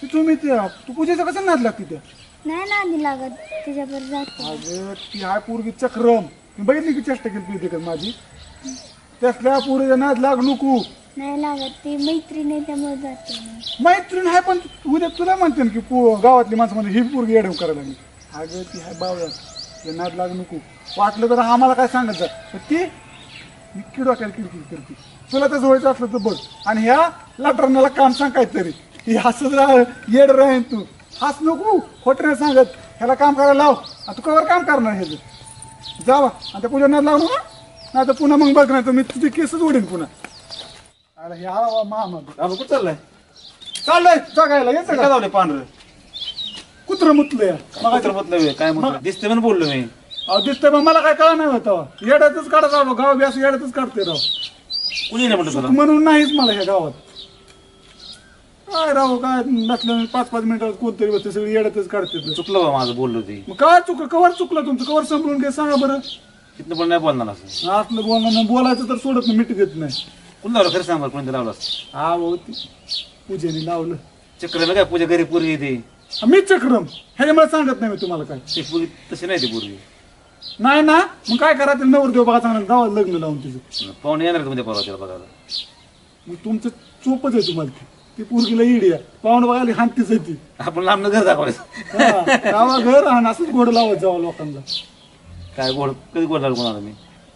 ती तुम्ही तू पूजेचं कसं नाद लागते त्या नाही ना आधी लागत तिच्यावर जाते. अगं ती आहे पोरगी चक्रम मी बघितली की चेष्टा केली तुझी माझी त्यातल्या पोरीच्या नाद लाग नको नाही लागत ती मैत्रीण आहे त्यामुळे जाते मी. मैत्रीण आहे पण उद्या तुला म्हणते ना की गावातली माणसं म्हणजे ही पोरगी एडव करायला लागली अगं ती आहे बावळ्या ते नाद लाग नको वाटलं तर आम्हाला काय सांगत जा पण ती मी किडवाक्याला किडकिड करते तुला तसं व्हायचं असलं तर बघ आणि ह्या लाटरणाला काम सांग काहीतरी ही हसत राह येड राहीन तू हस नको खोटं नाही सांगत ह्याला काम करायला लाव आणि तू कवर काम करणार ह्याचं जावा आणि त्या पूजा नाद लावू नका नाही तर पुन्हा मग बघ नाही तर मी तुझे केसच ओढीन पुन्हा अरे हे आला महामंत्र कुठं चाललाय चाललंय जगायला येतं का जाऊ पांढरं कुत्र मुतलंय म्हटलं काय म्हटलं दिसते पण बोललो मी अहो दिसतंय पण मला काय कळलं नाही होतं येड्यातच काढत राहतो गाव बी असं येड्यातच काढते राव कुणी नाही म्हटलं तुला म्हणून नाहीच मला ह्या गावात काय राव काय नसलं 5-5 मिनिटात कोणतरी बसते सगळी येड्यातच काढते चुकलं बा माझं बोललो ती मग काय चुकलं कवर चुकलं तुमचं कवर संपलून घे सांगा बरं तिथनं पण नाही बोलणार असं असलं बोलणं बोलायचं तर सोडत नाही मिठी देत नाही कोण लावलं खरं सांग कोणी लावलं असं हा भाऊ पूजेने लावलं चक्रला काय पूजा घरी पूर्वी येते मी चक्रम ह्याच्यामुळे सांगत नाही मी तुम्हाला काय ती पूर्वी तशी नाही ती पूर्वी नाही ना मग काय करा ते नवरदेव बघा चांगलं गावात लग्न लावून तिचं पाहुणे येणार का म्हणजे परवा त्याला बघायला मग तुमचं चोपच आहे तुम्हाला ती पोरगीला इडी आहे पाहुणं बघायला हानतीच आहे ती आपण लांबनं घर दाखवायचं गावा घर आणि असंच गोड लावत जावं लोकांना काय गोड कधी गोड लागलं कोणाला मी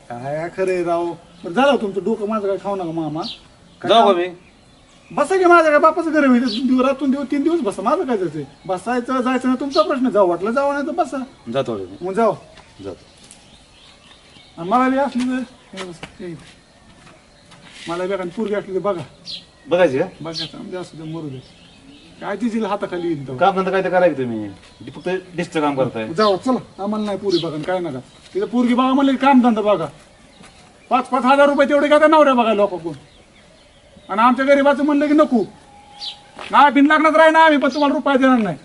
काय खरंय राव बरं झालं तुमचं डोकं माझं काय खाऊ नका मामा जाऊ का मी बसा की माझं काय बापाचं घर आहे रातून 3 दिवस बसा माझं काय जायचंय बसायचं जायचं ना तुमचा प्रश्न जाऊ वाटलं जाऊ नाही तर बसा जातो मग जाऊ जातो आणि मला बी असली तर मला बी एखादी पोरगी असली तर बघा बघायची का बघायचं म्हणजे असू दे मरू दे काय तिची हाताखाली येईल तेव्हा. काम नंतर काय तर करायचं तुम्ही फक्त डिस्टचं काम करताय जाऊ चला आम्हाला नाही पुरी बघा काय नका तिथं पोरगी बघा म्हणलं काम धंदा बघा 5-5 हजार रुपये तेवढे काय नवऱ्या बघा लोक कोण आणि आमच्या गरीबाचं म्हणलं की नको ना बिन लागणार राही ना आम्ही पण तुम्हाला रुपये देणार नाही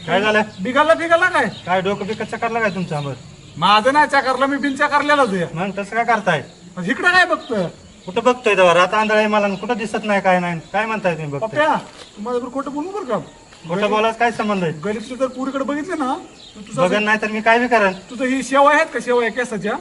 काय झालं बिघाला काय काय डोकं बिकट चकारला काय तुमच्या अंगावर माझं नाही चकारला मी बिन चकारलेलाच आहे मग तसं काय करताय इकडे काय बघतोय कुठं बघतोय तेव्हा रात आंधळा मला कुठं दिसत नाही काय नाही काय म्हणताय तुम्ही बघतोय पप्प्या तुम्हाला खोटं बोलू बरं का खोटं बोलायचं काय संबंध आहे गरीब जर पुरीकडे बघितलं ना तर तुझं बघन नाही तर मी काय बी करेन तुझं ही सेवा आहेत का सेवा आहे केसाच्या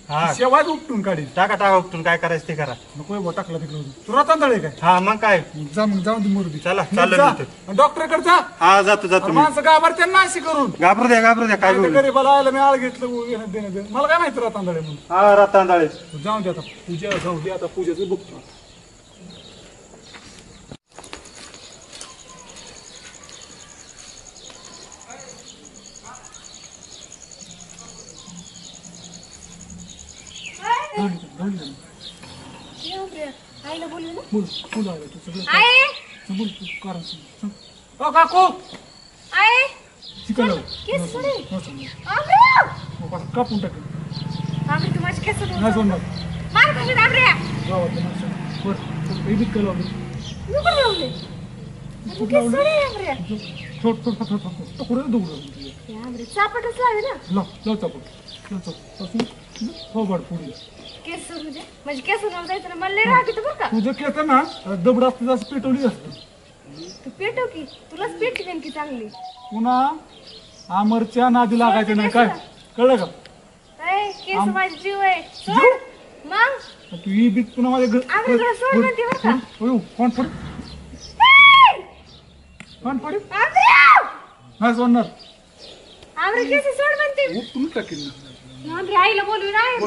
हा सेवा उपटून काढी टाका उपटून काय करायचं ते करा नको टाकला तिकडे तू रातांदळे काय हा मग काय जाऊन दे मुरुदी चला चाललो डॉक्टरकडे जा हा जातो माणसं घाबरते ना अशी करून घाबरू द्या काय बोलू गरीबाला आलं मी आळ घेतलं देणं मला काय माहिती रातांदळे म्हणून हा रात आंधळे जाऊन दे आता पूजा जाऊ दे आता पूजेचं बघतो आईला बोलू ना बोल आलं तू सगळं आई बोल तू कारण सांग काकू आई शिकवलं केस सोडे कापून टाकेल आम्ही तू माझे केस सोडून नाही सोडणार मार खाली डाबरे गावातल्या माणसाला बरं हे बिक लावलं नको लावले तू केस सोडे डाबरे थोड कुठे दौड डाबरे चापटच लावे ना लाव चापट थोबाड पुढे केस सोडू दे म्हणजे केस सोडून जायचं ना मला लय राग येतो बरं का तुझं केस ना दबड असते असं पेटवली असते तू पेटव की तुलाच पेटली नेमकी चांगली पुन्हा आमरच्या नादी लागायचं नाही काय कळलं का केस माझी जीव आहे सोड मग तू ही बी पुन्हा माझ्या आम्ही तुला सोड म्हणते बरं का? कोण फोड कोण फोड आमऱ्या! हा सोडणार आमऱ्या केस सोड म्हणते. तुम्ही टाकेल आमऱ्या आईला बोलून आहे.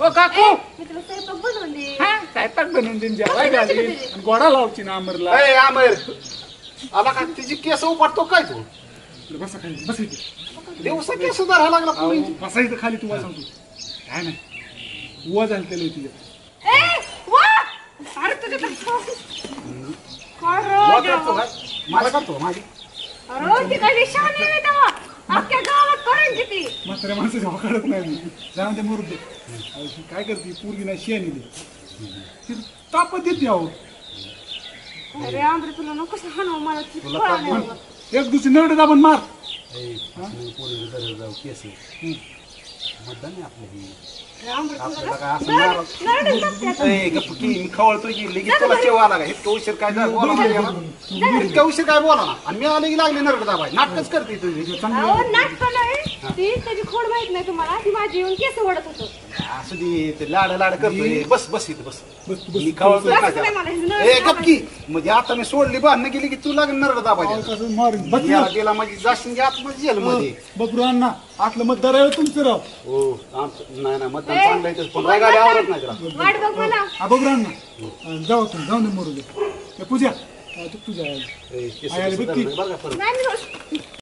ओ काकू मी तुला स्वयंपाक बनवून दे. स्वयंपाक बनवून देईन जेवाय घालीन आणि गोडा लावची ना आमरला ए आमर आला का तिची केस उपटतो काय तू बसा खाली बस इथे दिवसा केस धरायला लागला पुरी. बसायचं खाली तुम्हाला सांगतो काय नाही उवा झालं त्याला तिथे ए, वा! अरे तुझ्या तर वा करतो काय? मला करतो माझी रोज ती काही शान आहे तेव्हा अख्ख्या गावात करेन किती. म्हाताऱ्या माणसाच्या काढत नाही मी जाऊन ते मरून दे ही काय करते पोरगी नाही शेण दे तापत देते अहो अरे आंध्र तुला नको हाणव मला ती कळलं नाही बाबा. एक दुसरी नरडे दाबून मार केस मतदान आहे आपलं हे. अरे आंध्र तुला आपल्याला काय असं नरड- मारा- नरडच दाबते आता. ए, गप्प की मी खवळतो की लगेच तुला शेव आला का इतका उशीर काय झालं बोला ना याला. इतका उशीर काय बोला ना आणि मी आले की लागले नरड दाबाय नाटकच करते तुझी अहो, नाटकं नाही. ती त्याची खोड माहित नाही तुम्हाला ती माझी येऊन केस ओढत होतो. असू दे ते लाड लाड करतोय बस बस इथं बस मी बस खवळतोय नाही का मला, हे त्याला? नरड ए गप की म्हणजे आता मी सोडली बांधणं गेली की तू लागेल नरड दाबायला कसं मारीन बस याला गेला म्हणजे जाशील की आतमध्ये जेल मध्ये बबरू अण्णा आतलं मतदार आहे तुमचं राव हो आमचं नाही ना मतदान चांगलं आहे पण रागाला आवडत नाही त्याला वाट बघ मला. बबरू अण्णा जाऊ तुम्ही जाऊन दे मरू दे पूजा तू तुझ्या ए, केस आयाला बिस बघ की. धरणं, बरं का परत. नाही मी रोज-